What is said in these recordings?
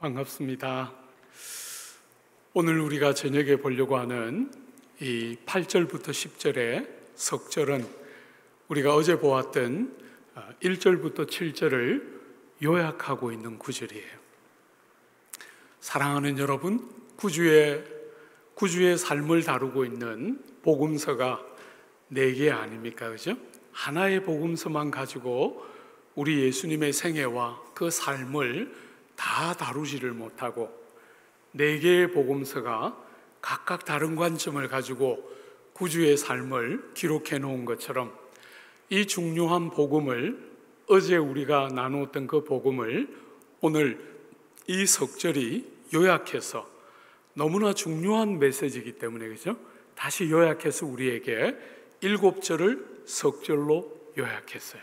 반갑습니다. 오늘 우리가 저녁에 보려고 하는 이 8절부터 10절의 석절은 우리가 어제 보았던 1절부터 7절을 요약하고 있는 구절이에요. 사랑하는 여러분, 구주의 삶을 다루고 있는 복음서가 4개 아닙니까? 그죠? 하나의 복음서만 가지고 우리 예수님의 생애와 그 삶을 다 다루지를 못하고 4개의 복음서가 각각 다른 관점을 가지고 구주의 삶을 기록해 놓은 것처럼 이 중요한 복음을, 어제 우리가 나누었던 그 복음을 오늘 이 석절이 요약해서, 너무나 중요한 메시지이기 때문에, 그죠? 다시 요약해서 우리에게 7절을 석절로 요약했어요.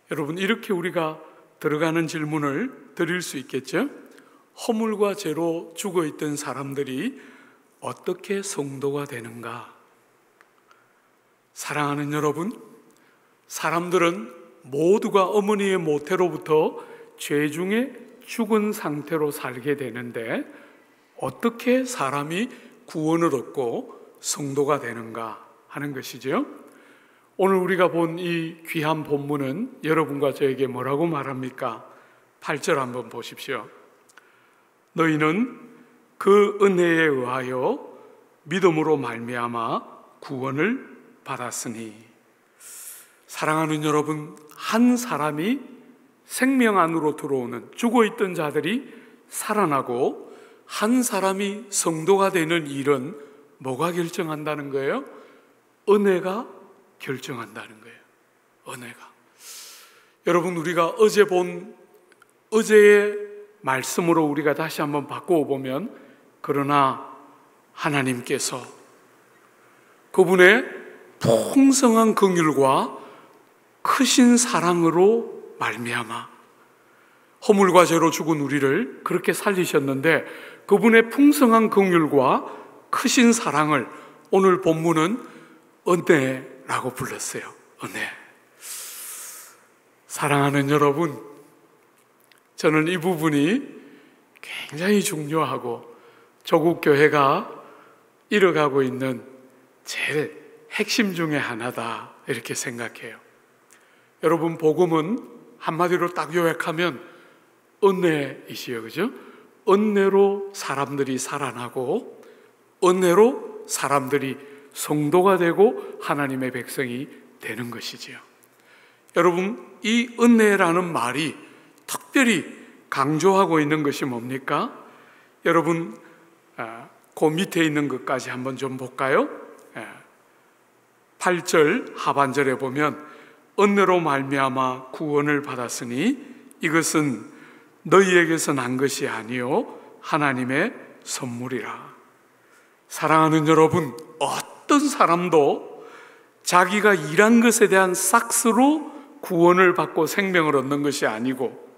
여러분, 이렇게 우리가 들어가는 질문을 드릴 수 있겠죠? 허물과 죄로 죽어있던 사람들이 어떻게 성도가 되는가? 사랑하는 여러분, 사람들은 모두가 어머니의 모태로부터 죄 중에 죽은 상태로 살게 되는데 어떻게 사람이 구원을 얻고 성도가 되는가 하는 것이죠. 오늘 우리가 본 이 귀한 본문은 여러분과 저에게 뭐라고 말합니까? 8절 한번 보십시오. 너희는 그 은혜에 의하여 믿음으로 말미암아 구원을 받았으니. 사랑하는 여러분, 한 사람이 생명 안으로 들어오는, 죽어있던 자들이 살아나고 한 사람이 성도가 되는 일은 뭐가 결정한다는 거예요? 은혜가 결정한다는 거예요. 은혜가. 여러분, 우리가 어제 본 어제의 말씀으로 우리가 다시 한번 바꾸어 보면, 그러나 하나님께서 그분의 풍성한 긍휼과 크신 사랑으로 말미암아 허물과 죄로 죽은 우리를 그렇게 살리셨는데, 그분의 풍성한 긍휼과 크신 사랑을 오늘 본문은 은혜라고 불렀어요. 은혜. 사랑하는 여러분, 저는 이 부분이 굉장히 중요하고 조국 교회가 이뤄가고 있는 제일 핵심 중에 하나다, 이렇게 생각해요. 여러분, 복음은 한마디로 딱 요약하면 은혜이시여, 그죠? 은혜로 사람들이 살아나고 은혜로 사람들이 성도가 되고 하나님의 백성이 되는 것이지요. 여러분, 이 은혜라는 말이 특별히 강조하고 있는 것이 뭡니까? 여러분, 그 밑에 있는 것까지 한번 좀 볼까요? 8절 하반절에 보면 은혜로 말미암아 구원을 받았으니 이것은 너희에게서 난 것이 아니요 하나님의 선물이라. 사랑하는 여러분, 어떤 사람도 자기가 일한 것에 대한 싹스로 구원을 받고 생명을 얻는 것이 아니고,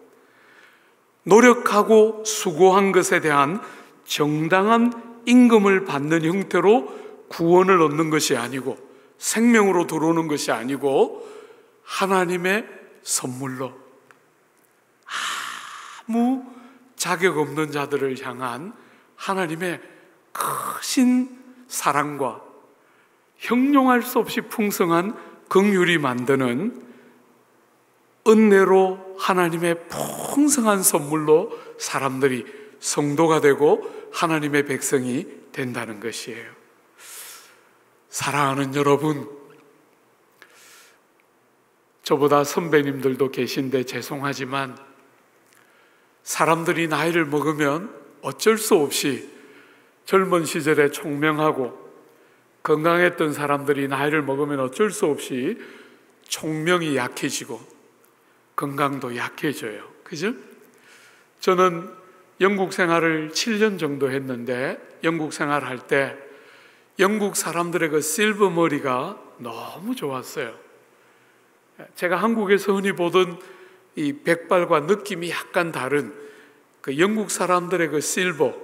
노력하고 수고한 것에 대한 정당한 임금을 받는 형태로 구원을 얻는 것이 아니고, 생명으로 들어오는 것이 아니고 하나님의 선물로 아무 자격 없는 자들을 향한 하나님의 크신 사랑과 형용할 수 없이 풍성한 긍휼이 만드는 은혜로 하나님의 풍성한 선물로 사람들이 성도가 되고 하나님의 백성이 된다는 것이에요. 사랑하는 여러분, 저보다 선배님들도 계신데 죄송하지만 사람들이 나이를 먹으면 어쩔 수 없이 젊은 시절에 총명하고 건강했던 사람들이 나이를 먹으면 어쩔 수 없이 총명이 약해지고 건강도 약해져요. 그죠? 저는 영국 생활을 7년 정도 했는데, 영국 생활할 때 영국 사람들의 그 실버 머리가 너무 좋았어요. 제가 한국에서 흔히 보던 이 백발과 느낌이 약간 다른 그 영국 사람들의 그 실버,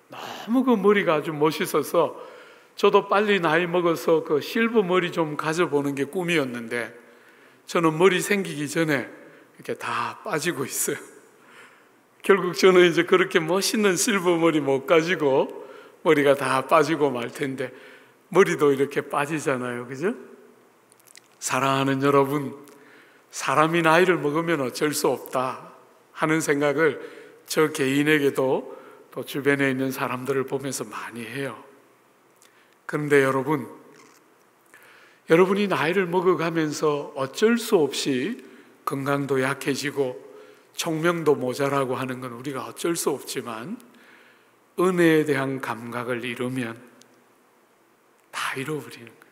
너무 그 머리가 아주 멋있어서 저도 빨리 나이 먹어서 그 실버 머리 좀 가져보는 게 꿈이었는데, 저는 머리 생기기 전에 이렇게 다 빠지고 있어요. 결국 저는 이제 그렇게 멋있는 실버 머리 못 가지고 머리가 다 빠지고 말 텐데 머리도 이렇게 빠지잖아요, 그죠? 사랑하는 여러분, 사람이 나이를 먹으면 어쩔 수 없다 하는 생각을 저 개인에게도 또 주변에 있는 사람들을 보면서 많이 해요. 그런데 여러분이 나이를 먹어가면서 어쩔 수 없이 건강도 약해지고 총명도 모자라고 하는 건 우리가 어쩔 수 없지만 은혜에 대한 감각을 잃으면 다 잃어버리는 거예요.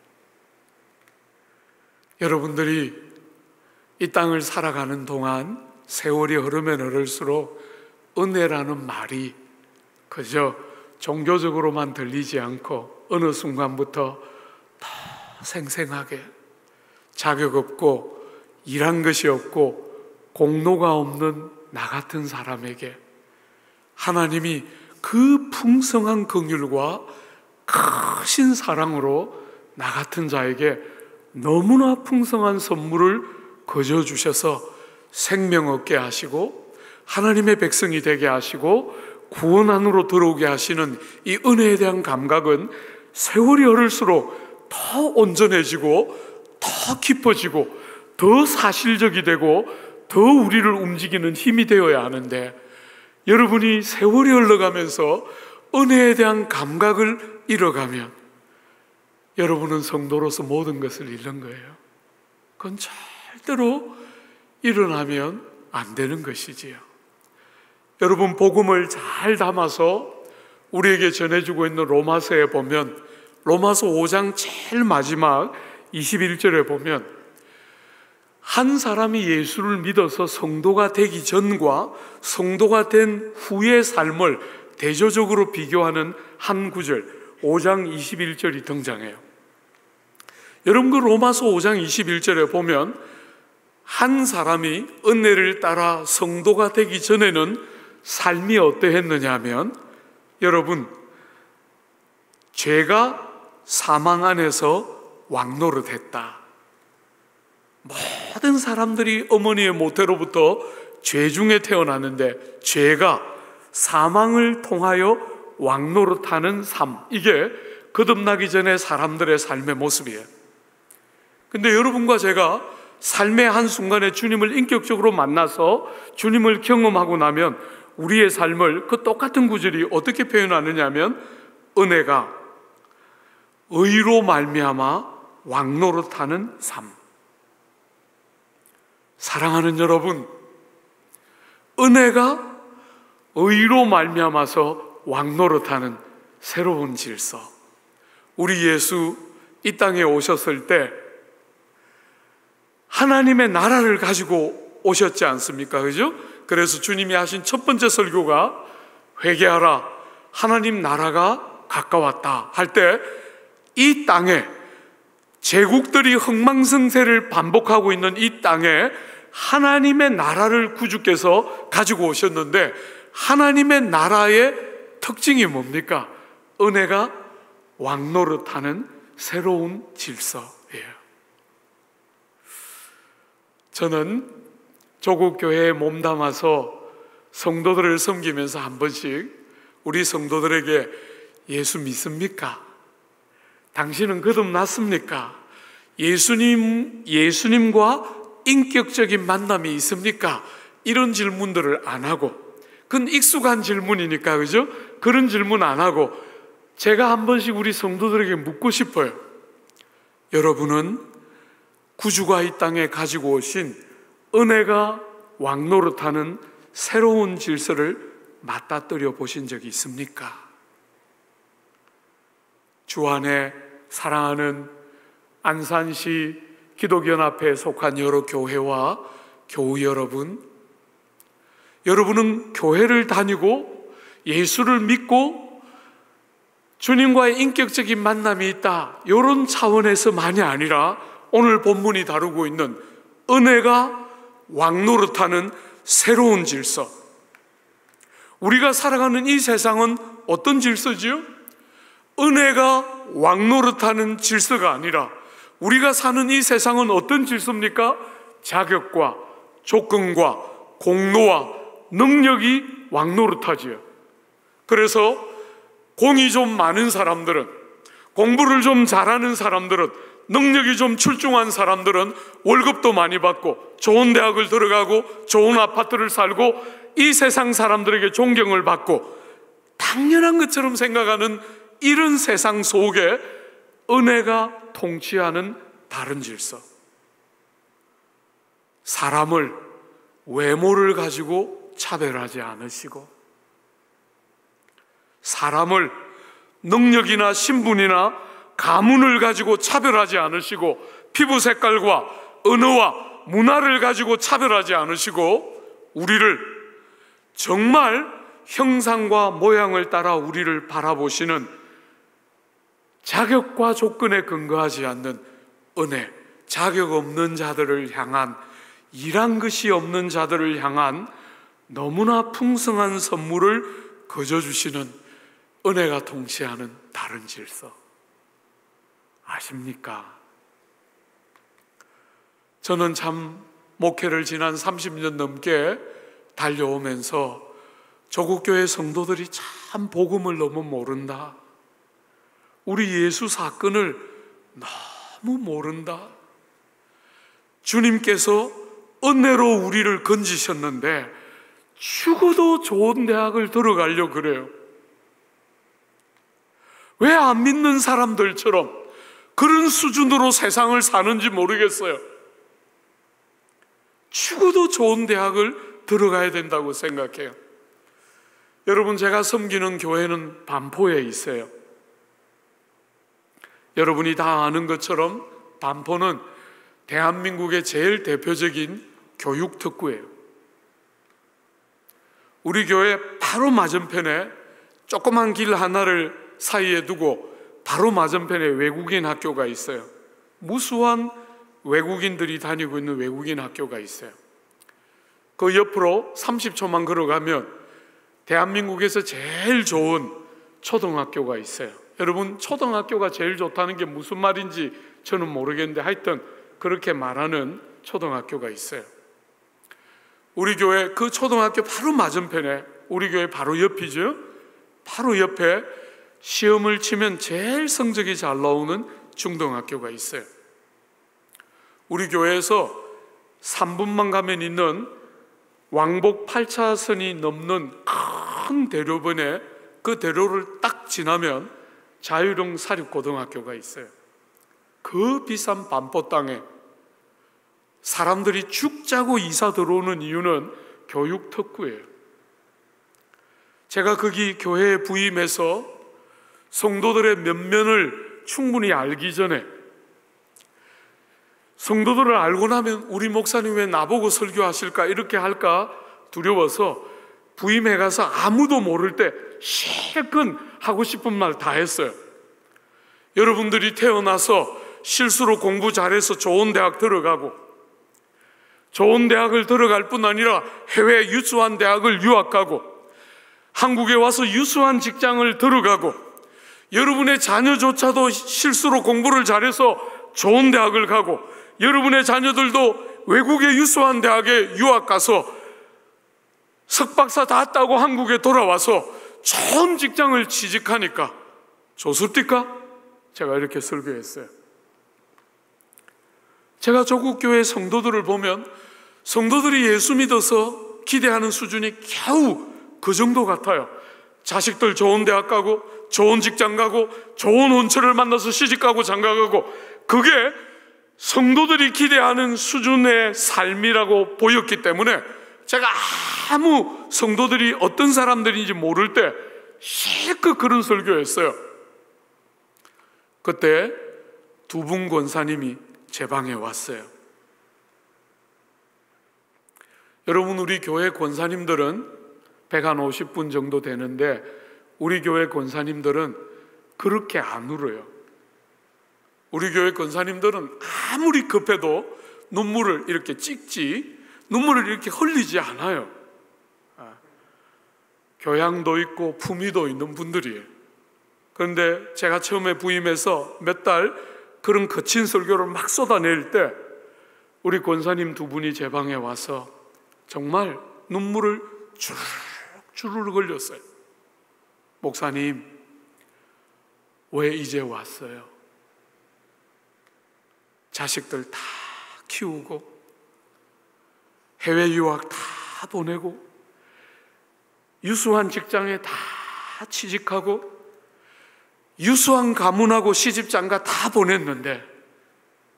여러분들이 이 땅을 살아가는 동안 세월이 흐르면 흐를수록 은혜라는 말이 그저 종교적으로만 들리지 않고 어느 순간부터 더 생생하게 자격 없고 일한 것이 없고 공로가 없는 나 같은 사람에게 하나님이 그 풍성한 긍휼과 크신 사랑으로 나 같은 자에게 너무나 풍성한 선물을 거저 주셔서 생명 얻게 하시고 하나님의 백성이 되게 하시고 구원 안으로 들어오게 하시는 이 은혜에 대한 감각은 세월이 흐를수록 더 온전해지고 더 깊어지고 더 사실적이 되고 더 우리를 움직이는 힘이 되어야 하는데 여러분이 세월이 흘러가면서 은혜에 대한 감각을 잃어가면 여러분은 성도로서 모든 것을 잃는 거예요. 그건 절대로 일어나면 안 되는 것이지요. 여러분, 복음을 잘 담아서 우리에게 전해주고 있는 로마서에 보면 로마서 5장 제일 마지막 21절에 보면 한 사람이 예수를 믿어서 성도가 되기 전과 성도가 된 후의 삶을 대조적으로 비교하는 한 구절 5장 21절이 등장해요. 여러분, 그 로마서 5장 21절에 보면 한 사람이 은혜를 따라 성도가 되기 전에는 삶이 어떠했느냐 하면 여러분, 죄가 사망 안에서 왕노릇했다. 모든 사람들이 어머니의 모태로부터 죄 중에 태어났는데 죄가 사망을 통하여 왕노릇하는 삶, 이게 거듭나기 전에 사람들의 삶의 모습이에요. 근데 여러분과 제가 삶의 한순간에 주님을 인격적으로 만나서 주님을 경험하고 나면 우리의 삶을 그 똑같은 구절이 어떻게 표현하느냐 하면 은혜가 의로 말미암아 왕노릇하는 삶. 사랑하는 여러분, 은혜가 의로 말미암아서 왕노릇하는 새로운 질서. 우리 예수 이 땅에 오셨을 때 하나님의 나라를 가지고 오셨지 않습니까? 그죠? 그래서 주님이 하신 첫 번째 설교가 회개하라, 하나님 나라가 가까웠다 할 때 이 땅에 제국들이 흥망성쇠를 반복하고 있는 이 땅에 하나님의 나라를 구주께서 가지고 오셨는데 하나님의 나라의 특징이 뭡니까? 은혜가 왕노릇하는 새로운 질서예요. 저는 조국 교회에 몸담아서 성도들을 섬기면서 한 번씩 우리 성도들에게 예수 믿습니까? 당신은 거듭났습니까? 예수님과 인격적인 만남이 있습니까? 이런 질문들을 안 하고, 그건 익숙한 질문이니까, 그죠? 그런 질문 안 하고 제가 한 번씩 우리 성도들에게 묻고 싶어요. 여러분은 구주가 이 땅에 가지고 오신 은혜가 왕노릇하는 새로운 질서를 맞닥뜨려 보신 적이 있습니까? 주 안에 사랑하는 안산시 기독연합회에 속한 여러 교회와 교우 여러분, 여러분은 교회를 다니고 예수를 믿고 주님과의 인격적인 만남이 있다, 이런 차원에서만이 아니라 오늘 본문이 다루고 있는 은혜가 왕노릇하는 새로운 질서. 우리가 살아가는 이 세상은 어떤 질서지요? 은혜가 왕노릇하는 질서가 아니라 우리가 사는 이 세상은 어떤 질서입니까? 자격과 조건과 공로와 능력이 왕노릇하지요. 그래서 공이 좀 많은 사람들은, 공부를 좀 잘하는 사람들은, 능력이 좀 출중한 사람들은 월급도 많이 받고 좋은 대학을 들어가고 좋은 아파트를 살고 이 세상 사람들에게 존경을 받고 당연한 것처럼 생각하는 이런 세상 속에 은혜가 통치하는 다른 질서, 사람을 외모를 가지고 차별하지 않으시고, 사람을 능력이나 신분이나 가문을 가지고 차별하지 않으시고, 피부 색깔과 언어와 문화를 가지고 차별하지 않으시고, 우리를 정말 형상과 모양을 따라 우리를 바라보시는 자격과 조건에 근거하지 않는 은혜, 자격 없는 자들을 향한, 일한 것이 없는 자들을 향한 너무나 풍성한 선물을 거저 주시는 은혜가 통치하는 다른 질서, 아십니까? 저는 참 목회를 지난 30년 넘게 달려오면서 조국교회 성도들이 참 복음을 너무 모른다, 우리 예수 사건을 너무 모른다, 주님께서 은혜로 우리를 건지셨는데 죽어도 좋은 대학을 들어가려고 그래요. 왜 안 믿는 사람들처럼 그런 수준으로 세상을 사는지 모르겠어요. 죽어도 좋은 대학을 들어가야 된다고 생각해요. 여러분, 제가 섬기는 교회는 반포에 있어요. 여러분이 다 아는 것처럼 반포는 대한민국의 제일 대표적인 교육특구예요. 우리 교회 바로 맞은편에 조그만 길 하나를 사이에 두고 바로 맞은편에 외국인 학교가 있어요. 무수한 외국인들이 다니고 있는 외국인 학교가 있어요. 그 옆으로 30초만 걸어가면 대한민국에서 제일 좋은 초등학교가 있어요. 여러분, 초등학교가 제일 좋다는 게 무슨 말인지 저는 모르겠는데 하여튼 그렇게 말하는 초등학교가 있어요. 우리 교회 그 초등학교 바로 맞은편에, 우리 교회 바로 옆이죠. 바로 옆에 시험을 치면 제일 성적이 잘 나오는 중등학교가 있어요. 우리 교회에서 3분만 가면 있는 왕복 8차선이 넘는 큰 대로변에, 그 대로를 딱 지나면 자유령 사립고등학교가 있어요. 그 비싼 반포 땅에 사람들이 죽자고 이사 들어오는 이유는 교육 특구예요. 제가 거기 교회에 부임해서 성도들의 면면을 충분히 알기 전에, 성도들을 알고 나면 우리 목사님 왜 나보고 설교하실까, 이렇게 할까 두려워서 부임해 가서 아무도 모를 때 실컷 하고 싶은 말 다 했어요. 여러분들이 태어나서 실수로 공부 잘해서 좋은 대학 들어가고, 좋은 대학을 들어갈 뿐 아니라 해외 유수한 대학을 유학 가고, 한국에 와서 유수한 직장을 들어가고, 여러분의 자녀조차도 실수로 공부를 잘해서 좋은 대학을 가고, 여러분의 자녀들도 외국의 유수한 대학에 유학 가서 석박사 다 따고 한국에 돌아와서 좋은 직장을 취직하니까 좋습니까? 제가 이렇게 설교했어요. 제가 조국교회 성도들을 보면 성도들이 예수 믿어서 기대하는 수준이 겨우 그 정도 같아요. 자식들 좋은 대학 가고, 좋은 직장 가고, 좋은 원처를 만나서 시집가고 장가가고, 그게 성도들이 기대하는 수준의 삶이라고 보였기 때문에 제가 아무 성도들이 어떤 사람들인지 모를 때 실컷 그런 설교했어요. 그때 두 분 권사님이 제 방에 왔어요. 여러분, 우리 교회 권사님들은 150분 정도 되는데 우리 교회 권사님들은 그렇게 안 울어요. 우리 교회 권사님들은 아무리 급해도 눈물을 이렇게 찍지, 눈물을 이렇게 흘리지 않아요. 교양도 있고 품위도 있는 분들이에요. 그런데 제가 처음에 부임해서 몇 달 그런 거친 설교를 막 쏟아낼 때 우리 권사님 두 분이 제 방에 와서 정말 눈물을 주르륵 걸렸어요. 목사님, 왜 이제 왔어요? 자식들 다 키우고 해외 유학 다 보내고 유수한 직장에 다 취직하고 유수한 가문하고 시집장가 다 보냈는데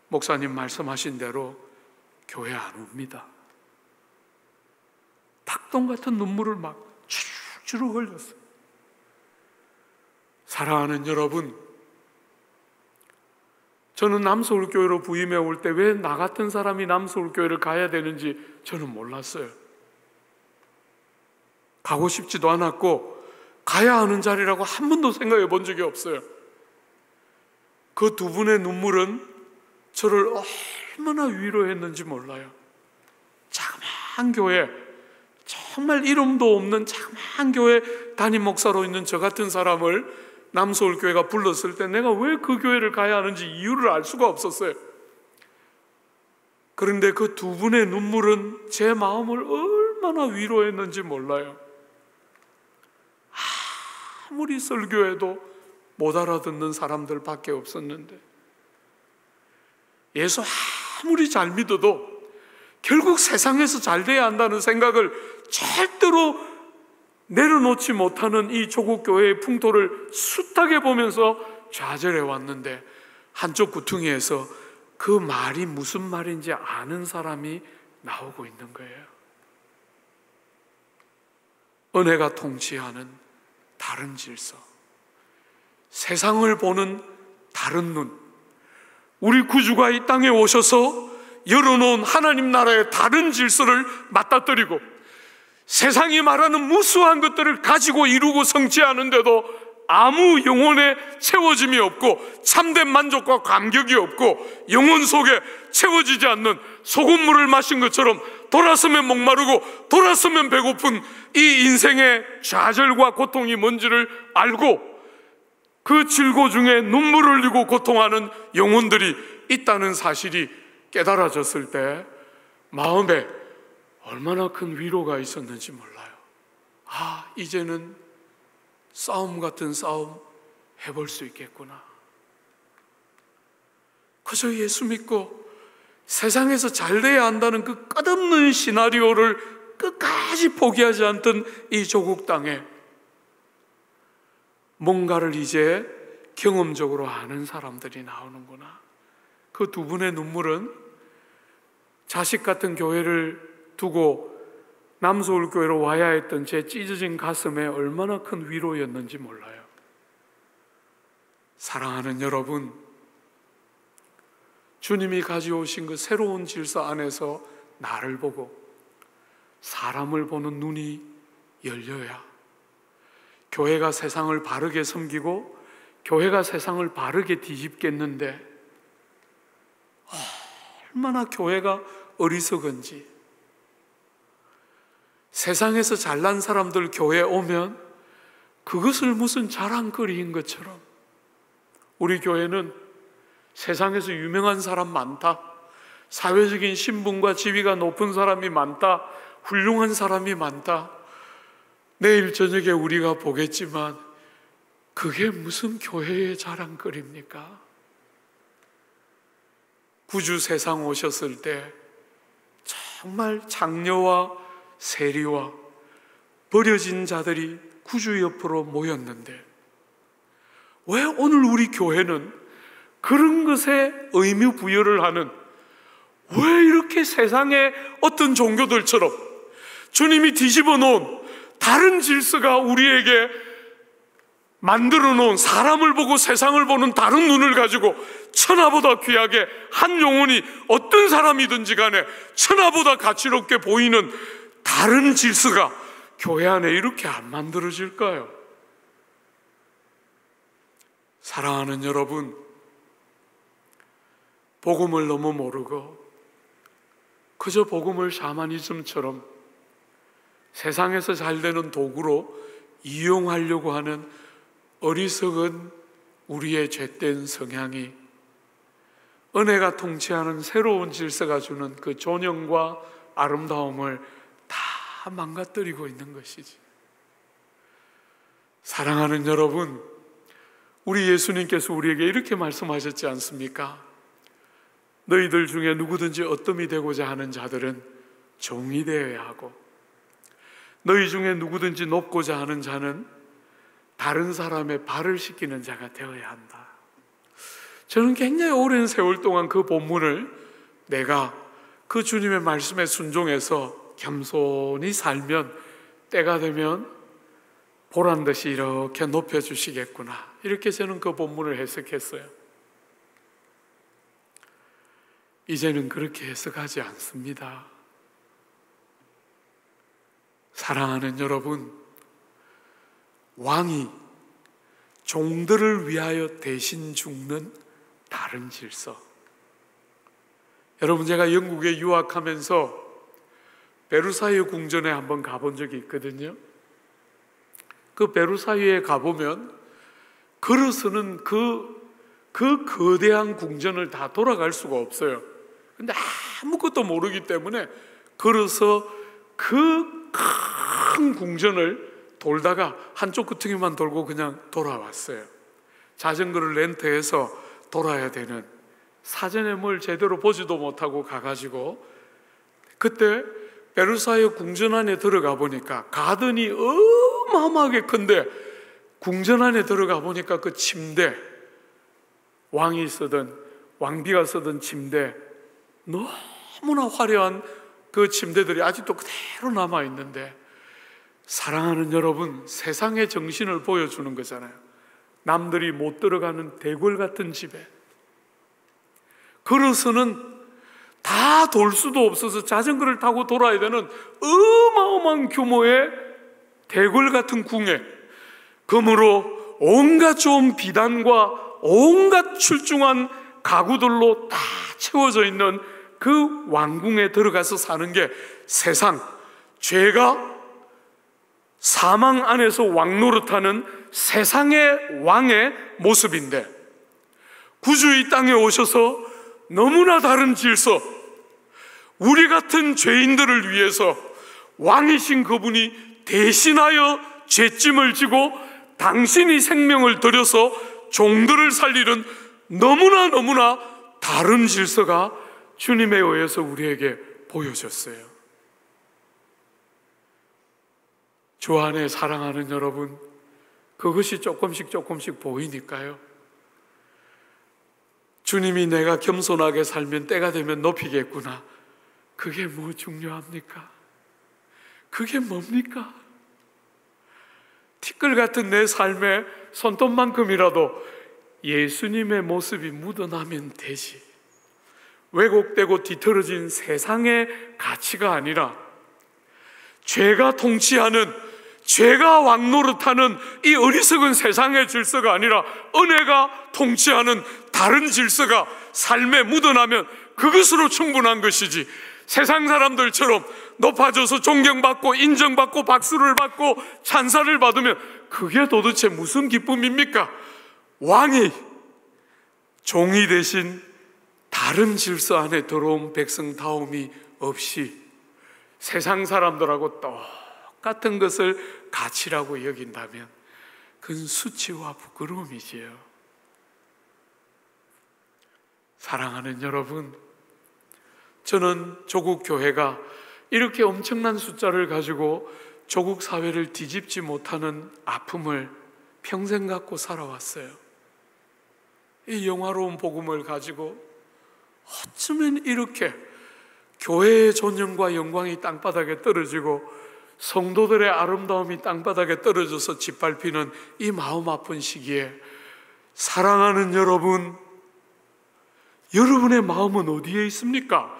목사님 말씀하신 대로 교회 안 옵니다. 닭똥 같은 눈물을 막 주르륵 흘렸어요. 사랑하는 여러분, 저는 남서울교회로 부임해 올 때 왜 나 같은 사람이 남서울교회를 가야 되는지 저는 몰랐어요. 가고 싶지도 않았고 가야 하는 자리라고 한 번도 생각해 본 적이 없어요. 그 두 분의 눈물은 저를 얼마나 위로했는지 몰라요. 자그마한 교회, 정말 이름도 없는 자그마한 교회 담임 목사로 있는 저 같은 사람을 남서울교회가 불렀을 때 내가 왜 그 교회를 가야 하는지 이유를 알 수가 없었어요. 그런데 그 두 분의 눈물은 제 마음을 얼마나 위로했는지 몰라요. 아무리 설교해도 못 알아듣는 사람들밖에 없었는데, 예수 아무리 잘 믿어도 결국 세상에서 잘 돼야 한다는 생각을 절대로 내려놓지 못하는 이 조국 교회의 풍토를 숱하게 보면서 좌절해 왔는데, 한쪽 구퉁이에서 그 말이 무슨 말인지 아는 사람이 나오고 있는 거예요. 은혜가 통치하는 다른 질서, 세상을 보는 다른 눈, 우리 구주가 이 땅에 오셔서 열어놓은 하나님 나라의 다른 질서를 맞닥뜨리고 세상이 말하는 무수한 것들을 가지고 이루고 성취하는데도 아무 영혼의 채워짐이 없고 참된 만족과 감격이 없고 영혼 속에 채워지지 않는 소금물을 마신 것처럼 돌아서면 목마르고 돌아서면 배고픈 이 인생의 좌절과 고통이 뭔지를 알고 그 질고 중에 눈물을 흘리고 고통하는 영혼들이 있다는 사실이 깨달아졌을 때 마음에 얼마나 큰 위로가 있었는지 몰라요. 아, 이제는 싸움 같은 싸움 해볼 수 있겠구나. 그저 예수 믿고 세상에서 잘 돼야 한다는 그 끝없는 시나리오를 끝까지 포기하지 않던 이 조국 땅에 뭔가를 이제 경험적으로 아는 사람들이 나오는구나. 그 두 분의 눈물은 자식 같은 교회를 두고 남서울교회로 와야 했던 제 찢어진 가슴에 얼마나 큰 위로였는지 몰라요. 사랑하는 여러분, 주님이 가져오신 그 새로운 질서 안에서 나를 보고 사람을 보는 눈이 열려야 교회가 세상을 바르게 섬기고 교회가 세상을 바르게 뒤집겠는데 얼마나 교회가 어리석은지. 세상에서 잘난 사람들 교회에 오면 그것을 무슨 자랑거리인 것처럼 우리 교회는 세상에서 유명한 사람 많다, 사회적인 신분과 지위가 높은 사람이 많다, 훌륭한 사람이 많다. 내일 저녁에 우리가 보겠지만 그게 무슨 교회의 자랑거리입니까? 구주 세상 오셨을 때 정말 장녀와 세리와 버려진 자들이 구주 옆으로 모였는데 왜 오늘 우리 교회는 그런 것에 의미 부여를 하는, 왜 이렇게 세상의 어떤 종교들처럼 주님이 뒤집어 놓은 다른 질서가 우리에게 만들어 놓은, 사람을 보고 세상을 보는 다른 눈을 가지고 천하보다 귀하게 한 영혼이 어떤 사람이든지 간에 천하보다 가치롭게 보이는 다른 질서가 교회 안에 이렇게 안 만들어질까요? 사랑하는 여러분, 복음을 너무 모르고 그저 복음을 샤머니즘처럼 세상에서 잘 되는 도구로 이용하려고 하는 어리석은 우리의 죄된 성향이 은혜가 통치하는 새로운 질서가 주는 그 존영과 아름다움을 다 망가뜨리고 있는 것이지. 사랑하는 여러분, 우리 예수님께서 우리에게 이렇게 말씀하셨지 않습니까? 너희들 중에 누구든지 어뜸이 되고자 하는 자들은 종이 되어야 하고, 너희 중에 누구든지 높고자 하는 자는 다른 사람의 발을 씻기는 자가 되어야 한다. 저는 굉장히 오랜 세월 동안 그 본문을 내가 그 주님의 말씀에 순종해서 겸손히 살면 때가 되면 보란듯이 이렇게 높여주시겠구나, 이렇게 저는 그 본문을 해석했어요. 이제는 그렇게 해석하지 않습니다. 사랑하는 여러분, 왕이 종들을 위하여 대신 죽는 다른 질서. 여러분, 제가 영국에 유학하면서 베르사유 궁전에 한번 가본 적이 있거든요. 그 베르사유에 가보면 걸어서는 그 거대한 궁전을 다 돌아갈 수가 없어요. 근데 아무것도 모르기 때문에 걸어서 그 큰 궁전을 돌다가 한쪽 끝퉁이만 돌고 그냥 돌아왔어요. 자전거를 렌트해서 돌아야 되는, 사전에 뭘 제대로 보지도 못하고 가가지고, 그때 베르사유 궁전 안에 들어가 보니까 가든이 어마어마하게 큰데, 궁전 안에 들어가 보니까 그 침대, 왕이 쓰던, 왕비가 쓰던 침대, 너무나 화려한 그 침대들이 아직도 그대로 남아있는데, 사랑하는 여러분, 세상의 정신을 보여주는 거잖아요. 남들이 못 들어가는 대궐 같은 집에 걸어서는 다 돌 수도 없어서 자전거를 타고 돌아야 되는 어마어마한 규모의 대궐 같은 궁에, 금으로 온갖 좋은 비단과 온갖 출중한 가구들로 다 채워져 있는 그 왕궁에 들어가서 사는 게 세상, 죄가 사망 안에서 왕노릇하는 세상의 왕의 모습인데, 구주 이 땅에 오셔서 너무나 다른 질서, 우리 같은 죄인들을 위해서 왕이신 그분이 대신하여 죄짐을 지고 당신이 생명을 들여서 종들을 살리는 너무나 다른 질서가 주님에 의해서 우리에게 보여졌어요. 주 안에 사랑하는 여러분, 그것이 조금씩 보이니까요. 주님이 내가 겸손하게 살면 때가 되면 높이겠구나, 그게 뭐 중요합니까? 그게 뭡니까? 티끌 같은 내 삶에 손톱만큼이라도 예수님의 모습이 묻어나면 되지, 왜곡되고 뒤틀어진 세상의 가치가 아니라 죄가 통치하는, 죄가 왕노릇하는 이 어리석은 세상의 질서가 아니라 은혜가 통치하는 다른 질서가 삶에 묻어나면 그것으로 충분한 것이지, 세상 사람들처럼 높아져서 존경받고 인정받고 박수를 받고 찬사를 받으면 그게 도대체 무슨 기쁨입니까? 왕이 종이 대신 다른 질서 안에 들어온 백성다움이 없이 세상 사람들하고 똑같은 것을 가치라고 여긴다면 그건 수치와 부끄러움이지요. 사랑하는 여러분, 저는 조국 교회가 이렇게 엄청난 숫자를 가지고 조국 사회를 뒤집지 못하는 아픔을 평생 갖고 살아왔어요. 이 영화로운 복음을 가지고 어쩌면 이렇게 교회의 존영과 영광이 땅바닥에 떨어지고 성도들의 아름다움이 땅바닥에 떨어져서 짓밟히는 이 마음 아픈 시기에, 사랑하는 여러분, 여러분의 마음은 어디에 있습니까?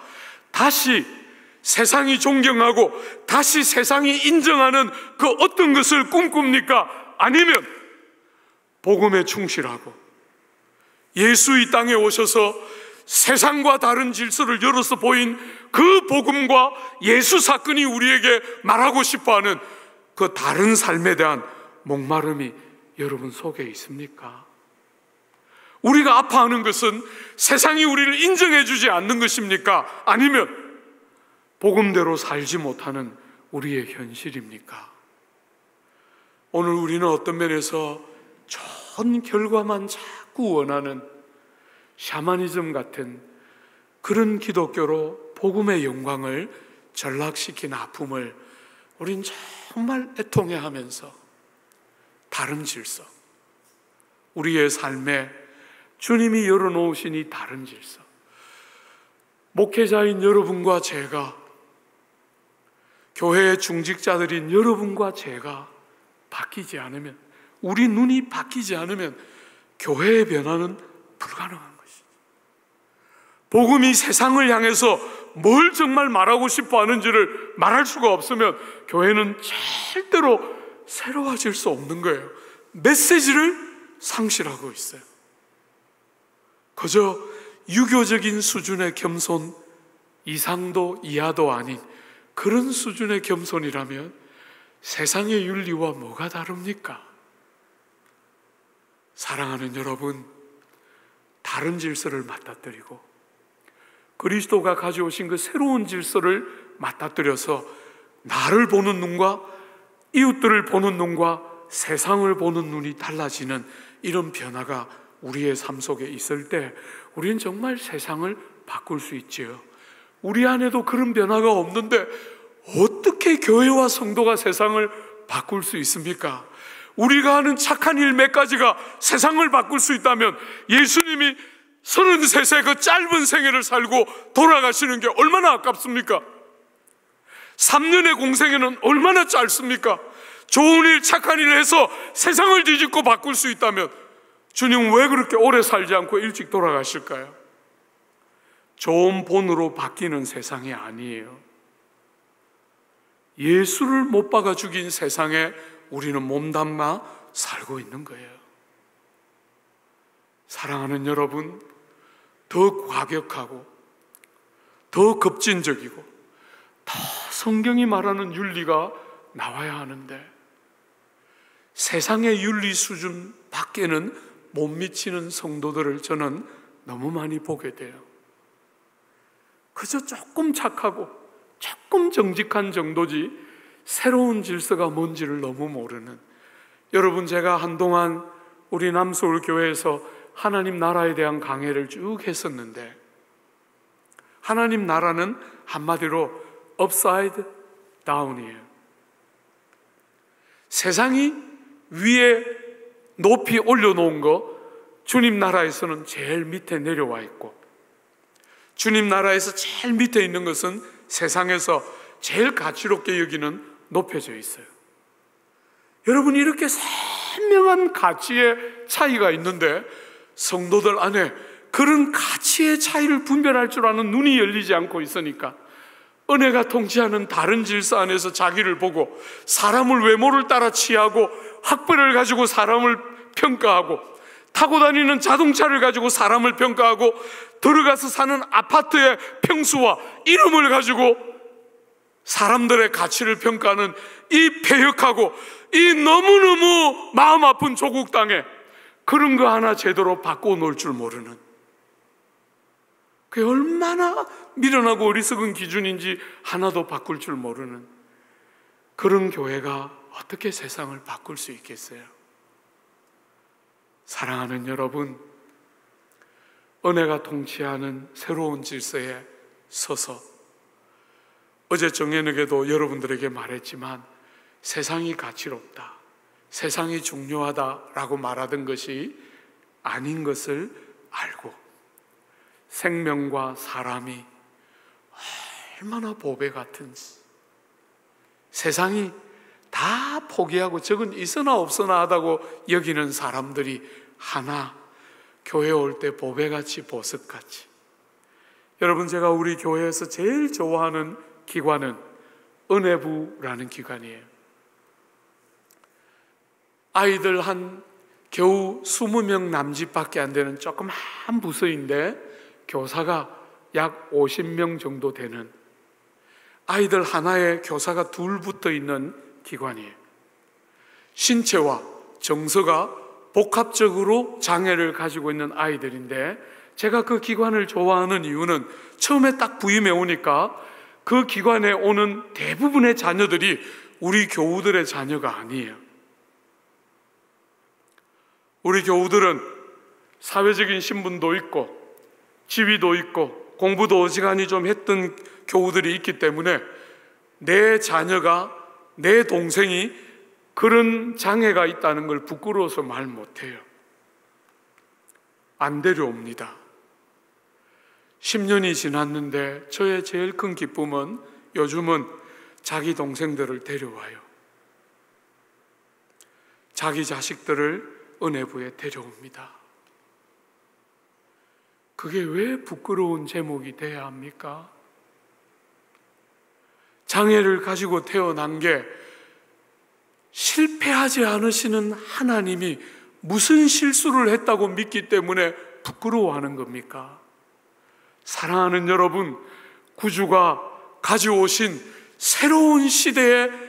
다시 세상이 존경하고 다시 세상이 인정하는 그 어떤 것을 꿈꿉니까? 아니면 복음에 충실하고 예수 이 땅에 오셔서 세상과 다른 질서를 열어서 보인 그 복음과 예수 사건이 우리에게 말하고 싶어하는 그 다른 삶에 대한 목마름이 여러분 속에 있습니까? 우리가 아파하는 것은 세상이 우리를 인정해 주지 않는 것입니까? 아니면 복음대로 살지 못하는 우리의 현실입니까? 오늘 우리는 어떤 면에서 좋은 결과만 자꾸 원하는 샤머니즘 같은 그런 기독교로 복음의 영광을 전락시킨 아픔을 우린 정말 애통해하면서 다른 질서, 우리의 삶에 주님이 열어놓으신 이 다른 질서, 목회자인 여러분과 제가, 교회의 중직자들인 여러분과 제가 바뀌지 않으면, 우리 눈이 바뀌지 않으면 교회의 변화는 불가능한 것이죠. 복음이 세상을 향해서 뭘 정말 말하고 싶어 하는지를 말할 수가 없으면 교회는 절대로 새로워질 수 없는 거예요. 메시지를 상실하고 있어요. 그저 유교적인 수준의 겸손, 이상도 이하도 아닌 그런 수준의 겸손이라면 세상의 윤리와 뭐가 다릅니까? 사랑하는 여러분, 다른 질서를 맞닥뜨리고 그리스도가 가져오신 그 새로운 질서를 맞닥뜨려서 나를 보는 눈과 이웃들을 보는 눈과 세상을 보는 눈이 달라지는 이런 변화가 우리의 삶 속에 있을 때 우리는 정말 세상을 바꿀 수 있지요. 우리 안에도 그런 변화가 없는데 어떻게 교회와 성도가 세상을 바꿀 수 있습니까? 우리가 하는 착한 일 몇 가지가 세상을 바꿀 수 있다면 예수님이 33세 그 짧은 생애를 살고 돌아가시는 게 얼마나 아깝습니까? 3년의 공생애는 얼마나 짧습니까? 좋은 일, 착한 일을 해서 세상을 뒤집고 바꿀 수 있다면 주님은 왜 그렇게 오래 살지 않고 일찍 돌아가실까요? 좋은 본으로 바뀌는 세상이 아니에요. 예수를 못 박아 죽인 세상에 우리는 몸담아 살고 있는 거예요. 사랑하는 여러분, 더 과격하고 더 급진적이고 더 성경이 말하는 윤리가 나와야 하는데 세상의 윤리 수준 밖에는 못 미치는 성도들을 저는 너무 많이 보게 돼요. 그저 조금 착하고 조금 정직한 정도지 새로운 질서가 뭔지를 너무 모르는, 여러분, 제가 한동안 우리 남서울 교회에서 하나님 나라에 대한 강해를 쭉 했었는데 하나님 나라는 한마디로 upside down이에요. 세상이 위에 높이 올려놓은 거 주님 나라에서는 제일 밑에 내려와 있고 주님 나라에서 제일 밑에 있는 것은 세상에서 제일 가치롭게 여기는 높여져 있어요. 여러분, 이렇게 선명한 가치의 차이가 있는데 성도들 안에 그런 가치의 차이를 분별할 줄 아는 눈이 열리지 않고 있으니까 은혜가 통치하는 다른 질서 안에서 자기를 보고 사람을 외모를 따라 취하고 학벌을 가지고 사람을 평가하고 타고 다니는 자동차를 가지고 사람을 평가하고 들어가서 사는 아파트의 평수와 이름을 가지고 사람들의 가치를 평가하는 이 패역하고 이 너무너무 마음 아픈 조국 땅에 그런 거 하나 제대로 바꿔놓을 줄 모르는, 그게 얼마나 미련하고 어리석은 기준인지 하나도 바꿀 줄 모르는 그런 교회가 어떻게 세상을 바꿀 수 있겠어요? 사랑하는 여러분, 은혜가 통치하는 새로운 질서에 서서 어제 정연에게도 여러분들에게 말했지만 세상이 가치롭다, 세상이 중요하다라고 말하던 것이 아닌 것을 알고 생명과 사람이 얼마나 보배 같은지, 세상이 다 포기하고 저건 있으나 없으나 하다고 여기는 사람들이 하나 교회 올 때 보배같이 보석같이. 여러분, 제가 우리 교회에서 제일 좋아하는 기관은 은혜부라는 기관이에요. 아이들 한 겨우 20명 남짓밖에 안 되는 조그만 부서인데 교사가 약 50명 정도 되는, 아이들 하나에 교사가 둘 붙어 있는 기관이에요. 신체와 정서가 복합적으로 장애를 가지고 있는 아이들인데 제가 그 기관을 좋아하는 이유는 처음에 딱 부임해 오니까 그 기관에 오는 대부분의 자녀들이 우리 교우들의 자녀가 아니에요. 우리 교우들은 사회적인 신분도 있고 지위도 있고 공부도 어지간히 좀 했던 교우들이 있기 때문에 내 자녀가, 내 동생이 그런 장애가 있다는 걸 부끄러워서 말 못해요. 안 데려옵니다. 10년이 지났는데 저의 제일 큰 기쁨은 요즘은 자기 동생들을 데려와요. 자기 자식들을 은혜부에 데려옵니다. 그게 왜 부끄러운 제목이 돼야 합니까? 장애를 가지고 태어난 게 실패하지 않으시는 하나님이 무슨 실수를 했다고 믿기 때문에 부끄러워하는 겁니까? 사랑하는 여러분, 구주가 가져오신 새로운 시대에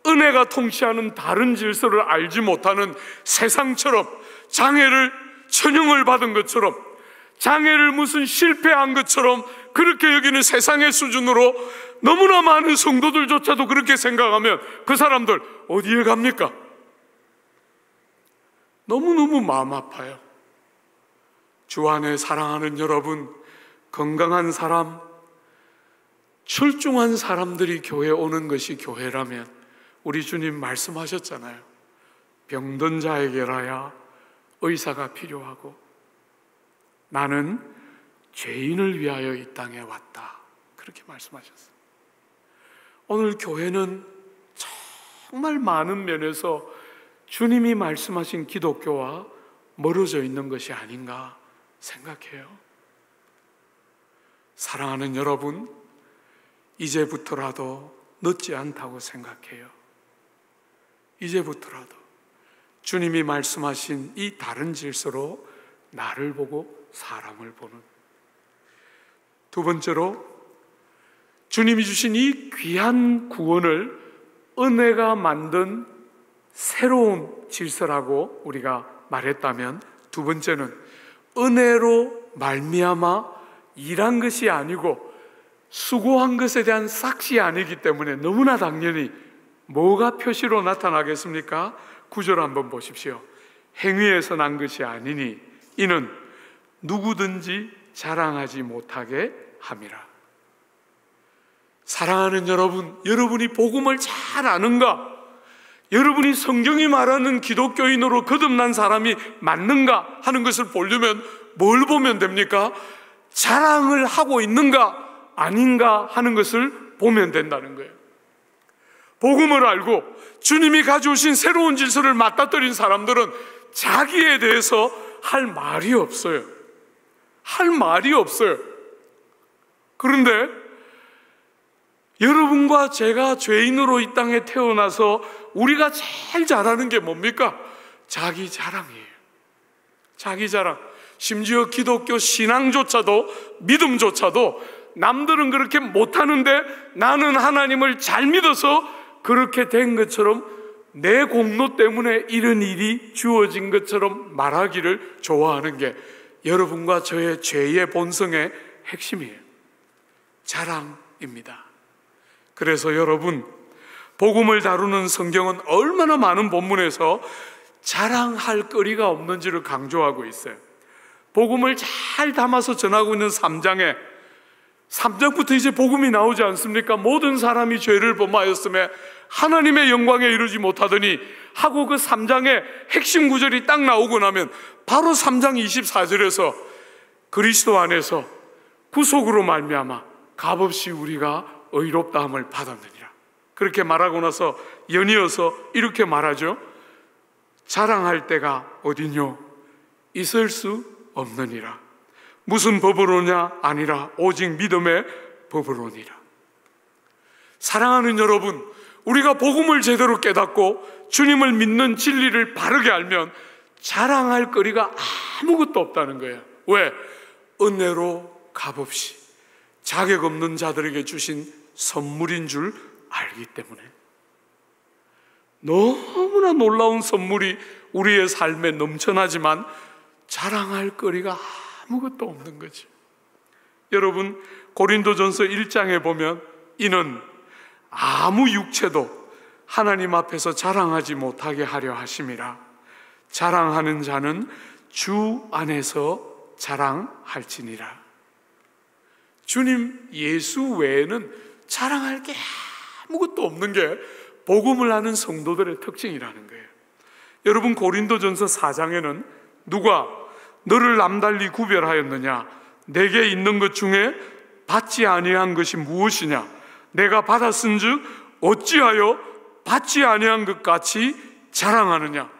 은혜가 통치하는 다른 질서를 알지 못하는 세상처럼 장애를 천형을 받은 것처럼 장애를 무슨 실패한 것처럼 그렇게 여기는 세상의 수준으로 너무나 많은 성도들조차도 그렇게 생각하면 그 사람들 어디에 갑니까? 너무너무 마음 아파요. 주 안에 사랑하는 여러분, 건강한 사람, 출중한 사람들이 교회에 오는 것이 교회라면 우리 주님 말씀하셨잖아요. 병든 자에게라야 의사가 필요하고 나는 죄인을 위하여 이 땅에 왔다. 그렇게 말씀하셨어요. 오늘 교회는 정말 많은 면에서 주님이 말씀하신 기독교와 멀어져 있는 것이 아닌가 생각해요. 사랑하는 여러분, 이제부터라도 늦지 않다고 생각해요. 이제부터라도 주님이 말씀하신 이 다른 질서로 나를 보고 사람을 보는. 두 번째로 주님이 주신 이 귀한 구원을 은혜가 만든 새로운 질서라고 우리가 말했다면, 두 번째는 은혜로 말미암아 일한 것이 아니고 수고한 것에 대한 삭시 아니기 때문에 너무나 당연히 뭐가 표시로 나타나겠습니까? 9절 한번 보십시오. 행위에서 난 것이 아니니 이는 누구든지 자랑하지 못하게 함이라. 사랑하는 여러분, 여러분이 복음을 잘 아는가? 여러분이 성경이 말하는 기독교인으로 거듭난 사람이 맞는가 하는 것을 보려면 뭘 보면 됩니까? 자랑을 하고 있는가 아닌가 하는 것을 보면 된다는 거예요. 복음을 알고 주님이 가져오신 새로운 질서를 맞닥뜨린 사람들은 자기에 대해서 할 말이 없어요. 할 말이 없어요. 그런데 여러분과 제가 죄인으로 이 땅에 태어나서 우리가 제일 잘하는 게 뭡니까? 자기 자랑이에요. 자기 자랑. 심지어 기독교 신앙조차도, 믿음조차도 남들은 그렇게 못하는데 나는 하나님을 잘 믿어서 그렇게 된 것처럼, 내 공로 때문에 이런 일이 주어진 것처럼 말하기를 좋아하는 게 여러분과 저의 죄의 본성의 핵심이에요. 자랑입니다. 그래서 여러분, 복음을 다루는 성경은 얼마나 많은 본문에서 자랑할 거리가 없는지를 강조하고 있어요. 복음을 잘 담아서 전하고 있는 3장부터 이제 복음이 나오지 않습니까? 모든 사람이 죄를 범하였음에 하나님의 영광에 이르지 못하더니 하고 그 3장의 핵심 구절이 딱 나오고 나면 바로 3장 24절에서 그리스도 안에서 구속으로 말미암아 값없이 우리가 의롭다함을 받았느니라. 그렇게 말하고 나서 연이어서 이렇게 말하죠. 자랑할 때가 어디뇨? 있을 수 없느니라. 무슨 법으로냐? 아니라 오직 믿음의 법으로니라. 사랑하는 여러분, 우리가 복음을 제대로 깨닫고 주님을 믿는 진리를 바르게 알면 자랑할 거리가 아무것도 없다는 거예요. 왜? 은혜로 값없이 자격 없는 자들에게 주신 선물인 줄 알기 때문에. 너무나 놀라운 선물이 우리의 삶에 넘쳐나지만 자랑할 거리가 아무것도 없는 거죠. 여러분, 고린도전서 1장에 보면 이는 아무 육체도 하나님 앞에서 자랑하지 못하게 하려 하심이라. 자랑하는 자는 주 안에서 자랑할지니라. 주님 예수 외에는 자랑할 게 아무것도 없는 게 복음을 아는 성도들의 특징이라는 거예요. 여러분, 고린도전서 4장에는 누가 너를 남달리 구별하였느냐? 내게 있는 것 중에 받지 아니한 것이 무엇이냐? 내가 받았은즉 어찌하여 받지 아니한 것 같이 자랑하느냐?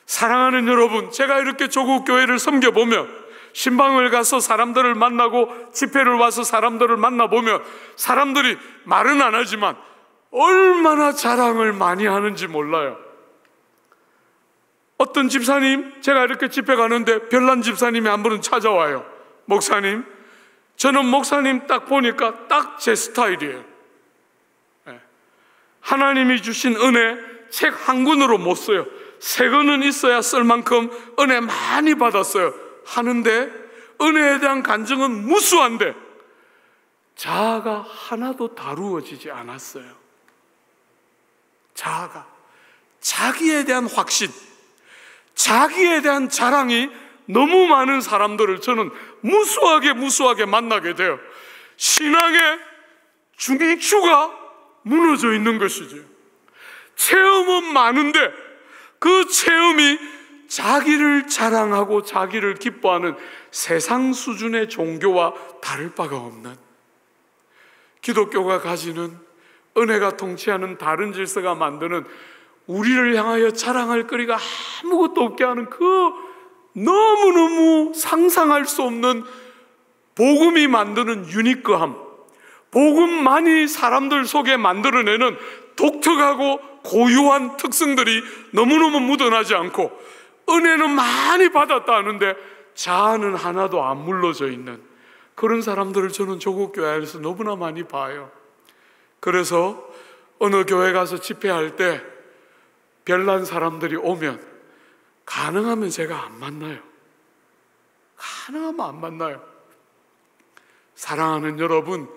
사랑하는 여러분, 제가 이렇게 조국 교회를 섬겨보면, 신방을 가서 사람들을 만나고 집회를 와서 사람들을 만나보면 사람들이 말은 안 하지만 얼마나 자랑을 많이 하는지 몰라요. 어떤 집사님, 제가 이렇게 집회 가는데 별난 집사님이 한 분은 찾아와요. 목사님, 저는 목사님 딱 보니까 딱 제 스타일이에요. 하나님이 주신 은혜 책 한 권으로 못 써요. 세 권은 있어야 쓸 만큼 은혜 많이 받았어요 하는데, 은혜에 대한 간증은 무수한데 자아가 하나도 다루어지지 않았어요. 자아가, 자기에 대한 확신, 자기에 대한 자랑이 너무 많은 사람들을 저는 무수하게 만나게 돼요. 신앙의 중추가 무너져 있는 것이죠. 체험은 많은데 그 체험이 자기를 자랑하고 자기를 기뻐하는 세상 수준의 종교와 다를 바가 없는, 기독교가 가지는 은혜가 통치하는 다른 질서가 만드는 우리를 향하여 자랑할 거리가 아무것도 없게 하는 그 너무너무 상상할 수 없는 복음이 만드는 유니크함, 복음만이 사람들 속에 만들어내는 독특하고 고유한 특성들이 너무너무 묻어나지 않고, 은혜는 많이 받았다 하는데 자아는 하나도 안 물러져 있는 그런 사람들을 저는 조국 교회에서 너무나 많이 봐요. 그래서 어느 교회 가서 집회할 때 별난 사람들이 오면 가능하면 제가 안 만나요. 가능하면 안 만나요. 사랑하는 여러분,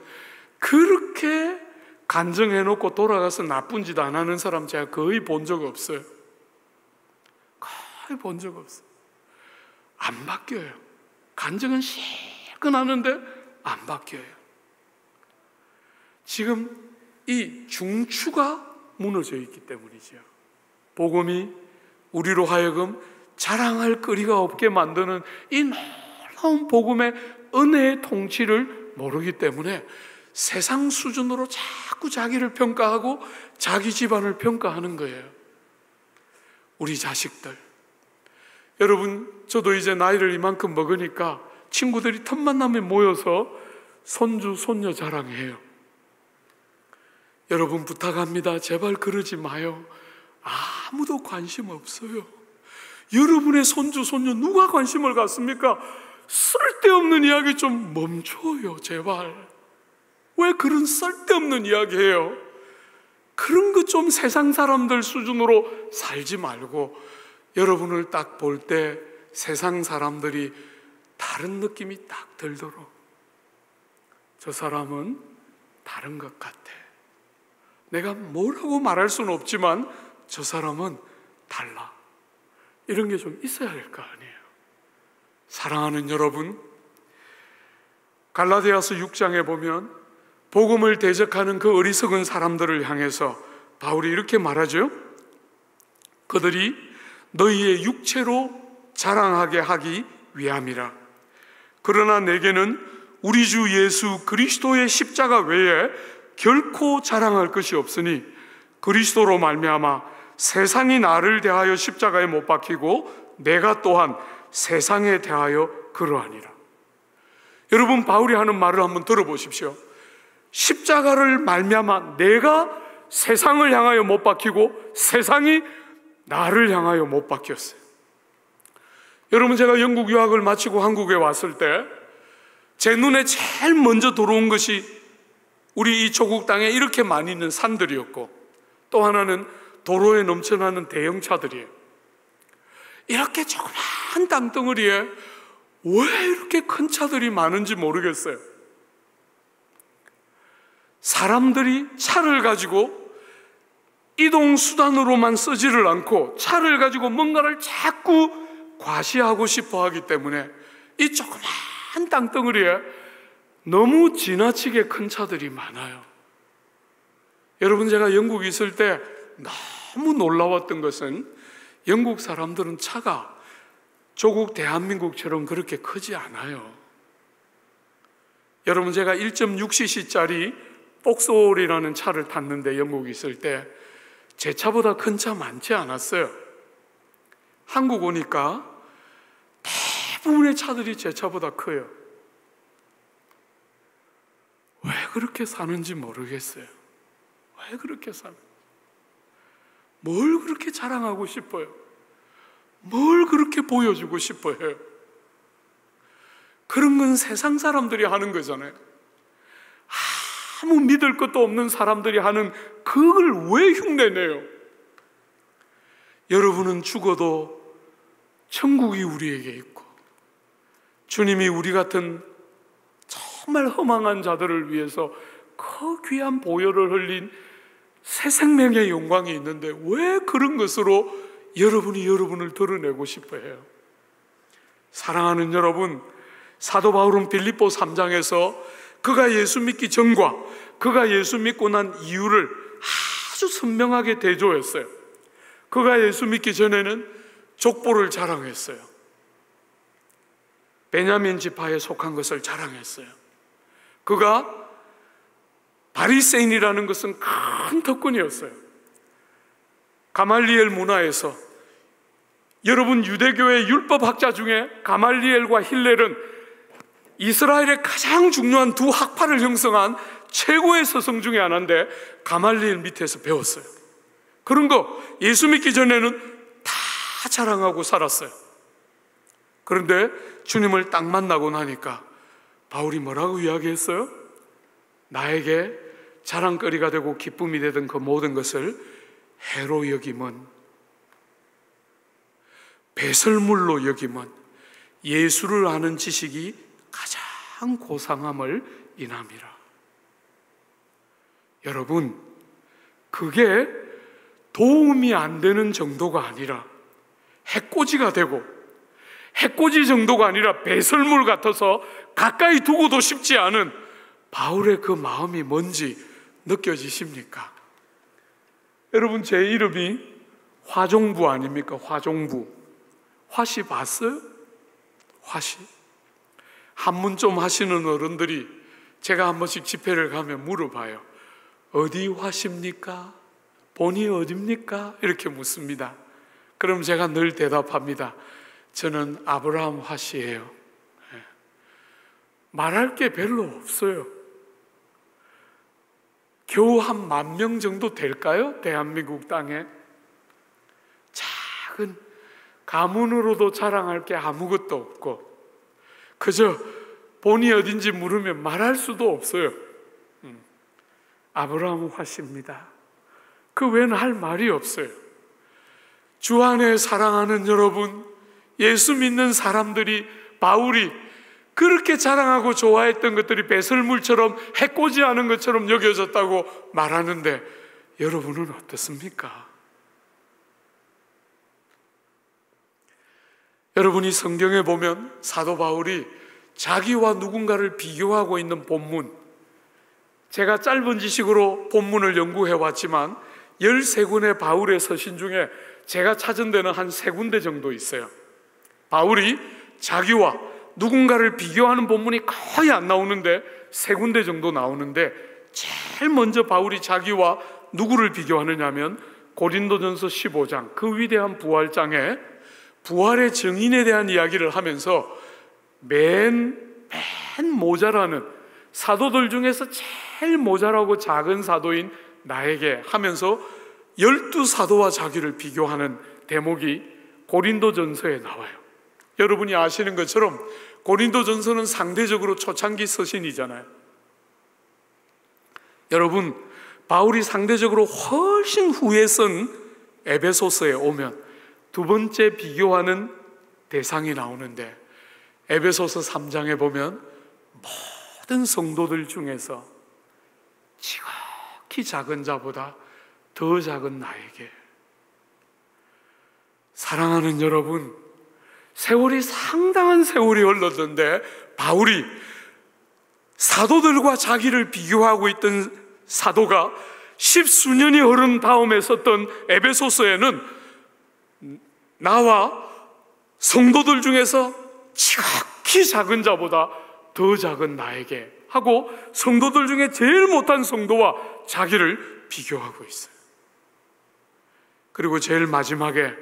그렇게 간증해놓고 돌아가서 나쁜 짓 안 하는 사람 제가 거의 본 적 없어요. 거의 본 적 없어요. 안 바뀌어요. 간증은 실컷 하는데 안 바뀌어요. 지금 이 중추가 무너져 있기 때문이죠. 복음이 우리로 하여금 자랑할 거리가 없게 만드는 이 놀라운 복음의 은혜의 통치를 모르기 때문에 세상 수준으로 자꾸 자기를 평가하고 자기 집안을 평가하는 거예요. 우리 자식들, 여러분, 저도 이제 나이를 이만큼 먹으니까 친구들이 틈만 나면 모여서 손주, 손녀 자랑해요. 여러분 부탁합니다. 제발 그러지 마요. 아무도 관심 없어요. 여러분의 손주, 손녀 누가 관심을 갖습니까? 쓸데없는 이야기 좀 멈춰요, 제발. 왜 그런 쓸데없는 이야기 해요? 그런 거 좀 세상 사람들 수준으로 살지 말고, 여러분을 딱 볼 때 세상 사람들이 다른 느낌이 딱 들도록, 저 사람은 다른 것 같아. 내가 뭐라고 말할 수는 없지만 저 사람은 달라. 이런 게 좀 있어야 할 거 아니에요. 사랑하는 여러분, 갈라디아서 6장에 보면 복음을 대적하는 그 어리석은 사람들을 향해서 바울이 이렇게 말하죠. 그들이 너희의 육체로 자랑하게 하기 위함이라. 그러나 내게는 우리 주 예수 그리스도의 십자가 외에 결코 자랑할 것이 없으니 그리스도로 말미암아 세상이 나를 대하여 십자가에 못 박히고 내가 또한 세상에 대하여 그러하니라. 여러분, 바울이 하는 말을 한번 들어보십시오. 십자가를 말미암아 내가 세상을 향하여 못 박히고 세상이 나를 향하여 못 박혔어요. 여러분, 제가 영국 유학을 마치고 한국에 왔을 때 제 눈에 제일 먼저 들어온 것이 우리 이 조국 땅에 이렇게 많이 있는 산들이었고, 또 하나는 도로에 넘쳐나는 대형차들이에요. 이렇게 조그만 땅덩어리에 왜 이렇게 큰 차들이 많은지 모르겠어요. 사람들이 차를 가지고 이동 수단으로만 쓰지를 않고 차를 가지고 뭔가를 자꾸 과시하고 싶어 하기 때문에 이 조그만 땅덩어리에 너무 지나치게 큰 차들이 많아요. 여러분, 제가 영국에 있을 때 너무 놀라웠던 것은 영국 사람들은 차가 조국 대한민국처럼 그렇게 크지 않아요. 여러분, 제가 1.6cc짜리 폭스홀이라는 차를 탔는데 영국에 있을 때 제 차보다 큰 차 많지 않았어요. 한국 오니까 대부분의 차들이 제 차보다 커요. 왜 그렇게 사는지 모르겠어요. 왜 그렇게 사는? 뭘 그렇게 자랑하고 싶어요? 뭘 그렇게 보여주고 싶어요? 그런 건 세상 사람들이 하는 거잖아요. 아무 믿을 것도 없는 사람들이 하는 그걸 왜 흉내내요? 여러분은 죽어도 천국이 우리에게 있고 주님이 우리 같은 정말 허망한 자들을 위해서 그 귀한 보혈을 흘린 새 생명의 영광이 있는데 왜 그런 것으로 여러분이 여러분을 드러내고 싶어 해요? 사랑하는 여러분, 사도 바울은 빌립보 3장에서 그가 예수 믿기 전과 그가 예수 믿고 난 이유를 아주 선명하게 대조했어요. 그가 예수 믿기 전에는 족보를 자랑했어요. 베냐민 지파에 속한 것을 자랑했어요. 그가 바리새인이라는 것은 큰特권이었어요. 가말리엘 문화에서, 여러분 유대교의 율법학자 중에 가말리엘과 힐렐은 이스라엘의 가장 중요한 두 학파를 형성한 최고의 스승 중에 하나인데 가말리엘 밑에서 배웠어요. 그런 거 예수 믿기 전에는 다 자랑하고 살았어요. 그런데 주님을 딱 만나고 나니까 바울이 뭐라고 이야기했어요? 나에게 자랑거리가 되고 기쁨이 되던 그 모든 것을 해로 여김은, 배설물로 여김은 예수를 아는 지식이 가장 고상함을 인함이라. 여러분, 그게 도움이 안 되는 정도가 아니라 해코지가 되고, 해코지 정도가 아니라 배설물 같아서 가까이 두고도 싶지 않은 바울의 그 마음이 뭔지 느껴지십니까? 여러분, 제 이름이 화종부 아닙니까? 화종부. 화씨 봤어요? 화씨. 한문 좀 하시는 어른들이 제가 한 번씩 집회를 가면 물어봐요. 어디 화씨입니까? 본이 어딥니까? 이렇게 묻습니다. 그럼 제가 늘 대답합니다. 저는 아브라함 화씨예요. 말할 게 별로 없어요. 겨우 한 10,000명 정도 될까요? 대한민국 땅에. 작은 가문으로도 자랑할 게 아무것도 없고 그저 본이 어딘지 물으면 말할 수도 없어요. 아브라함 화씨입니다. 그 외에는 할 말이 없어요. 주 안에 사랑하는 여러분, 예수 믿는 사람들이, 바울이 그렇게 자랑하고 좋아했던 것들이 배설물처럼 해코지 않은 것처럼 여겨졌다고 말하는데 여러분은 어떻습니까? 여러분이 성경에 보면 사도 바울이 자기와 누군가를 비교하고 있는 본문, 제가 짧은 지식으로 본문을 연구해 왔지만 13권의 바울의 서신 중에 제가 찾은 데는 한 3군데 정도 있어요. 바울이 자기와 누군가를 비교하는 본문이 거의 안 나오는데 3군데 정도 나오는데, 제일 먼저 바울이 자기와 누구를 비교하느냐 하면 고린도전서 15장, 그 위대한 부활장에 부활의 증인에 대한 이야기를 하면서 맨 모자라는 사도들 중에서 제일 모자라고 작은 사도인 나에게 하면서 12사도와 자기를 비교하는 대목이 고린도전서에 나와요. 여러분이 아시는 것처럼 고린도전서는 상대적으로 초창기 서신이잖아요. 여러분, 바울이 상대적으로 훨씬 후에 쓴 에베소서에 오면 두 번째 비교하는 대상이 나오는데, 에베소서 3장에 보면 모든 성도들 중에서 지극히 작은 자보다 더 작은 나에게. 사랑하는 여러분, 세월이 상당한 세월이 흘렀는데 바울이 사도들과 자기를 비교하고 있던 사도가 10수년이 흐른 다음에 썼던 에베소서에는 나와 성도들 중에서 지극히 작은 자보다 더 작은 나에게 하고 성도들 중에 제일 못한 성도와 자기를 비교하고 있어요. 그리고 제일 마지막에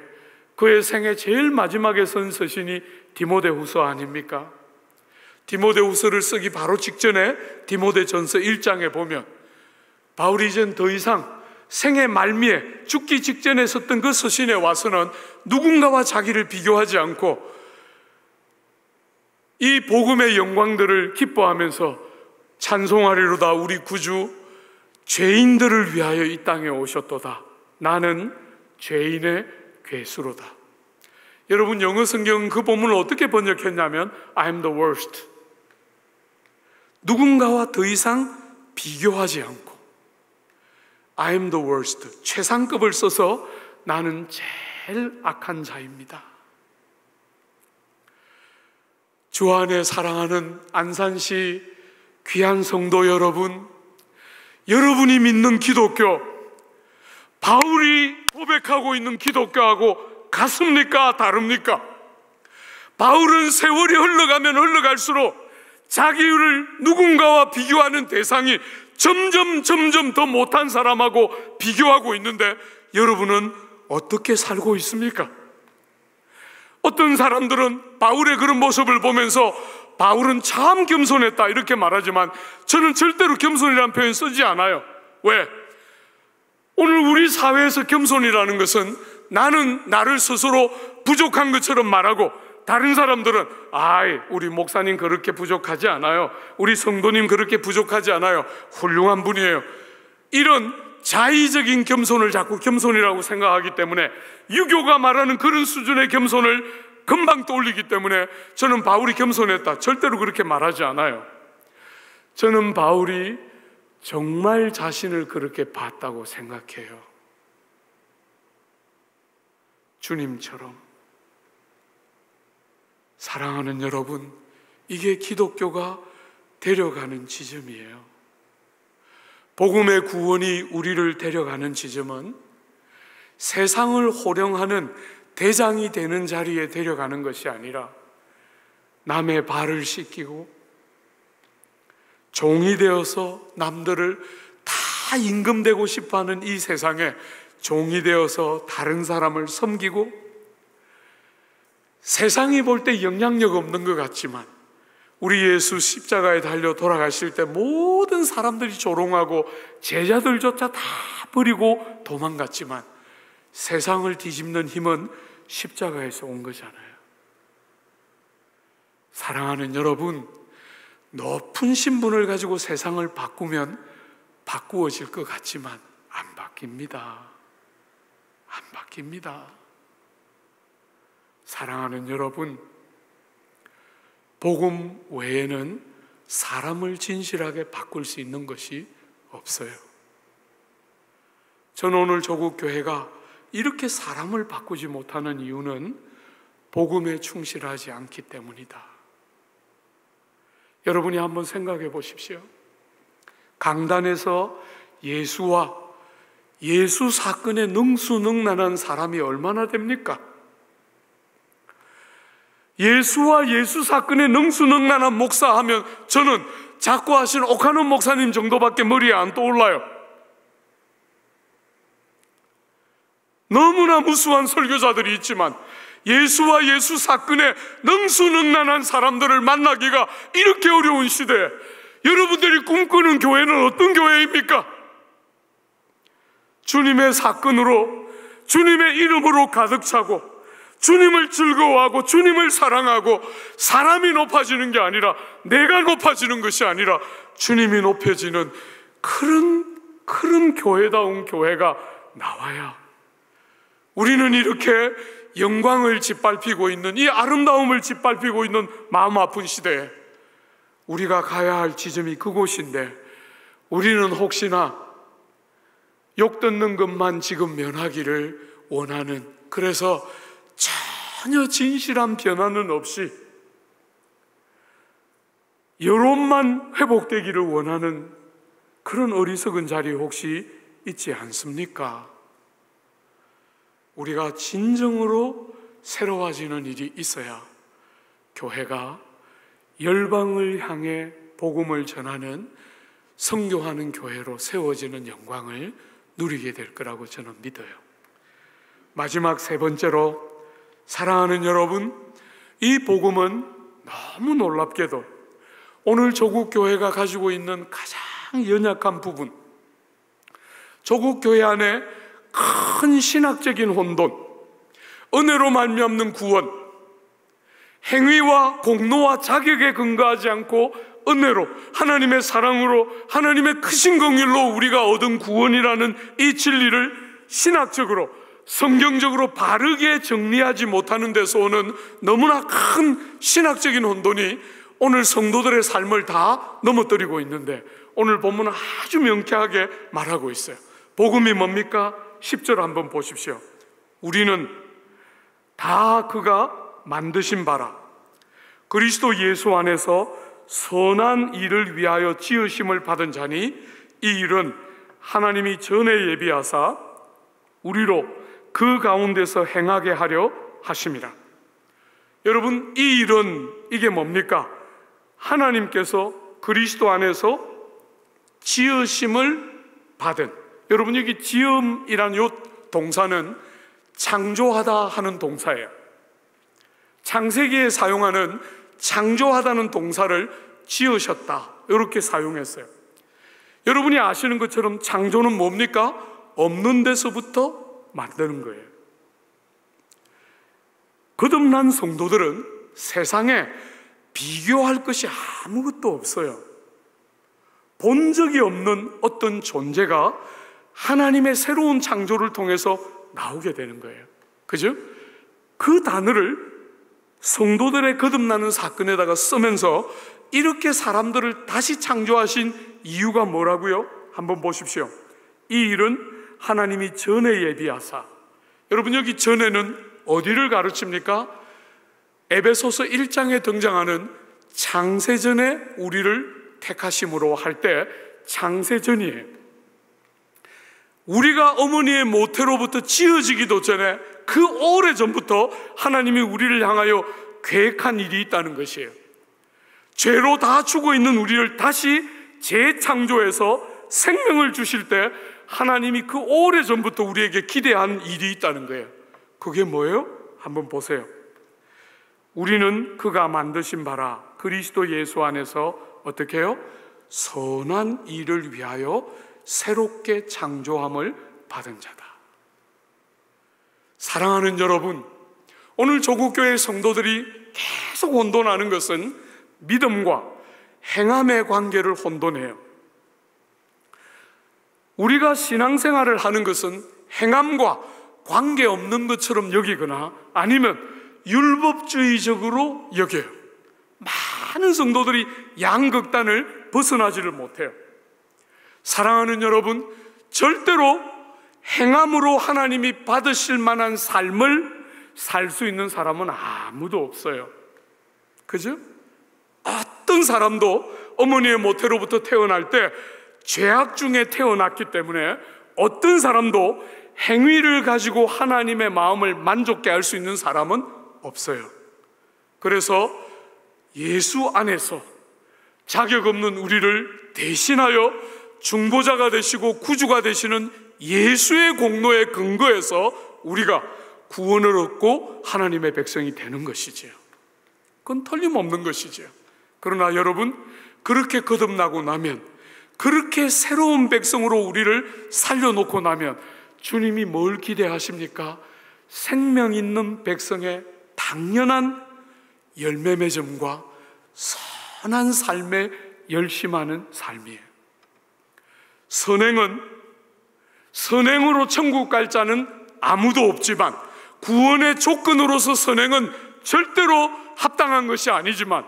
그의 생애 제일 마지막에 쓴 서신이 디모데후서 아닙니까? 디모데후서를 쓰기 바로 직전에 디모데전서 1장에 보면 바울이 이젠 더 이상 생애 말미에 죽기 직전에 썼던 그 서신에 와서는 누군가와 자기를 비교하지 않고 이 복음의 영광들을 기뻐하면서 찬송하리로다. 우리 구주 죄인들을 위하여 이 땅에 오셨도다. 나는 죄인의 괴수로다. 여러분, 영어 성경은 그 본문을 어떻게 번역했냐면 I'm the worst. 누군가와 더 이상 비교하지 않고 I'm the worst, 최상급을 써서 나는 제일 악한 자입니다. 주 안에 사랑하는 안산시 귀한 성도 여러분, 여러분이 믿는 기독교, 바울이 고백하고 있는 기독교하고 같습니까? 다릅니까? 바울은 세월이 흘러가면 흘러갈수록 자기를 누군가와 비교하는 대상이 점점 더 못한 사람하고 비교하고 있는데 여러분은 어떻게 살고 있습니까? 어떤 사람들은 바울의 그런 모습을 보면서 바울은 참 겸손했다 이렇게 말하지만 저는 절대로 겸손이라는 표현 쓰지 않아요. 왜? 오늘 우리 사회에서 겸손이라는 것은 나는 나를 스스로 부족한 것처럼 말하고 다른 사람들은 우리 목사님 그렇게 부족하지 않아요. 우리 성도님 그렇게 부족하지 않아요. 훌륭한 분이에요. 이런 자의적인 겸손을 자꾸 겸손이라고 생각하기 때문에 유교가 말하는 그런 수준의 겸손을 금방 떠올리기 때문에 저는 바울이 겸손했다 절대로 그렇게 말하지 않아요. 저는 바울이 정말 자신을 그렇게 봤다고 생각해요. 주님처럼. 사랑하는 여러분, 이게 기독교가 데려가는 지점이에요. 복음의 구원이 우리를 데려가는 지점은 세상을 호령하는 대장이 되는 자리에 데려가는 것이 아니라 남의 발을 씻기고 종이 되어서 남들을 다 임금되고 싶어하는 이 세상에 종이 되어서 다른 사람을 섬기고 세상이 볼 때 영향력 없는 것 같지만 우리 예수 십자가에 달려 돌아가실 때 모든 사람들이 조롱하고 제자들조차 다 버리고 도망갔지만 세상을 뒤집는 힘은 십자가에서 온 거잖아요. 사랑하는 여러분, 높은 신분을 가지고 세상을 바꾸면 바꾸어질 것 같지만 안 바뀝니다. 안 바뀝니다. 사랑하는 여러분, 복음 외에는 사람을 진실하게 바꿀 수 있는 것이 없어요. 저는 오늘 조국 교회가 이렇게 사람을 바꾸지 못하는 이유는 복음에 충실하지 않기 때문이다. 여러분이 한번 생각해 보십시오. 강단에서 예수와 예수 사건에 능수능란한 사람이 얼마나 됩니까? 예수와 예수 사건에 능수능란한 목사 하면 저는 자꾸 하신 오카논 목사님 정도밖에 머리에 안 떠올라요. 너무나 무수한 설교자들이 있지만 예수와 예수 사건에 능수능란한 사람들을 만나기가 이렇게 어려운 시대에 여러분들이 꿈꾸는 교회는 어떤 교회입니까? 주님의 사건으로, 주님의 이름으로 가득 차고 주님을 즐거워하고 주님을 사랑하고 사람이 높아지는 게 아니라 내가 높아지는 것이 아니라 주님이 높여지는 그런 교회다운 교회가 나와야 우리는 이렇게 영광을 짓밟히고 있는 이 아름다움을 짓밟히고 있는 마음 아픈 시대에 우리가 가야 할 지점이 그곳인데 우리는 혹시나 욕 듣는 것만 지금 면하기를 원하는, 그래서 전혀 진실한 변화는 없이 여론만 회복되기를 원하는 그런 어리석은 자리 혹시 있지 않습니까? 우리가 진정으로 새로워지는 일이 있어야 교회가 열방을 향해 복음을 전하는, 선교하는 교회로 세워지는 영광을 누리게 될 거라고 저는 믿어요. 마지막 세 번째로, 사랑하는 여러분, 이 복음은 너무 놀랍게도 오늘 조국 교회가 가지고 있는 가장 연약한 부분, 조국 교회 안에 큰 신학적인 혼돈, 은혜로 말미암는 구원, 행위와 공로와 자격에 근거하지 않고 은혜로, 하나님의 사랑으로, 하나님의 크신 긍휼로 우리가 얻은 구원이라는 이 진리를 신학적으로, 성경적으로 바르게 정리하지 못하는 데서 오는 너무나 큰 신학적인 혼돈이 오늘 성도들의 삶을 다 넘어뜨리고 있는데, 오늘 본문은 아주 명쾌하게 말하고 있어요. 복음이 뭡니까? 10절 한번 보십시오. 우리는 다 그가 만드신 바라 그리스도 예수 안에서 선한 일을 위하여 지으심을 받은 자니, 이 일은 하나님이 전에 예비하사 우리로 그 가운데서 행하게 하려 하심이라. 여러분, 이 일은 이게 뭡니까? 하나님께서 그리스도 안에서 지으심을 받은, 여러분 여기 지음이라는 이 동사는 창조하다 하는 동사예요. 창세기에 사용하는 창조하다는 동사를 지으셨다, 이렇게 사용했어요. 여러분이 아시는 것처럼 창조는 뭡니까? 없는 데서부터 만드는 거예요. 거듭난 성도들은 세상에 비교할 것이 아무것도 없어요. 본 적이 없는 어떤 존재가 하나님의 새로운 창조를 통해서 나오게 되는 거예요. 그죠? 그 단어를 성도들의 거듭나는 사건에다가 쓰면서 이렇게 사람들을 다시 창조하신 이유가 뭐라고요? 한번 보십시오. 이 일은 하나님이 전에 예비하사, 여러분 여기 전에는 어디를 가르칩니까? 에베소서 1장에 등장하는 창세전에 우리를 택하심으로 할 때 창세전이에요. 우리가 어머니의 모태로부터 지어지기도 전에 그 오래전부터 하나님이 우리를 향하여 계획한 일이 있다는 것이에요. 죄로 다 죽어 있는 우리를 다시 재창조해서 생명을 주실 때 하나님이 그 오래전부터 우리에게 기대한 일이 있다는 거예요. 그게 뭐예요? 한번 보세요. 우리는 그가 만드신 바라 그리스도 예수 안에서 어떻게 해요? 선한 일을 위하여 새롭게 창조함을 받은 자다. 사랑하는 여러분, 오늘 조국교회 성도들이 계속 혼돈하는 것은 믿음과 행함의 관계를 혼돈해요. 우리가 신앙생활을 하는 것은 행함과 관계없는 것처럼 여기거나 아니면 율법주의적으로 여겨요. 많은 성도들이 양극단을 벗어나지를 못해요. 사랑하는 여러분, 절대로 행함으로 하나님이 받으실 만한 삶을 살 수 있는 사람은 아무도 없어요. 그죠? 어떤 사람도 어머니의 모태로부터 태어날 때 죄악 중에 태어났기 때문에 어떤 사람도 행위를 가지고 하나님의 마음을 만족케 할 수 있는 사람은 없어요. 그래서 예수 안에서 자격 없는 우리를 대신하여 중보자가 되시고 구주가 되시는 예수의 공로에 근거해서 우리가 구원을 얻고 하나님의 백성이 되는 것이지요. 그건 틀림없는 것이지요. 그러나 여러분, 그렇게 거듭나고 나면, 그렇게 새로운 백성으로 우리를 살려놓고 나면 주님이 뭘 기대하십니까? 생명 있는 백성의 당연한 열매 맺음과 선한 삶에 열심하는 삶이에요. 선행으로 천국 갈 자는 아무도 없지만, 구원의 조건으로서 선행은 절대로 합당한 것이 아니지만,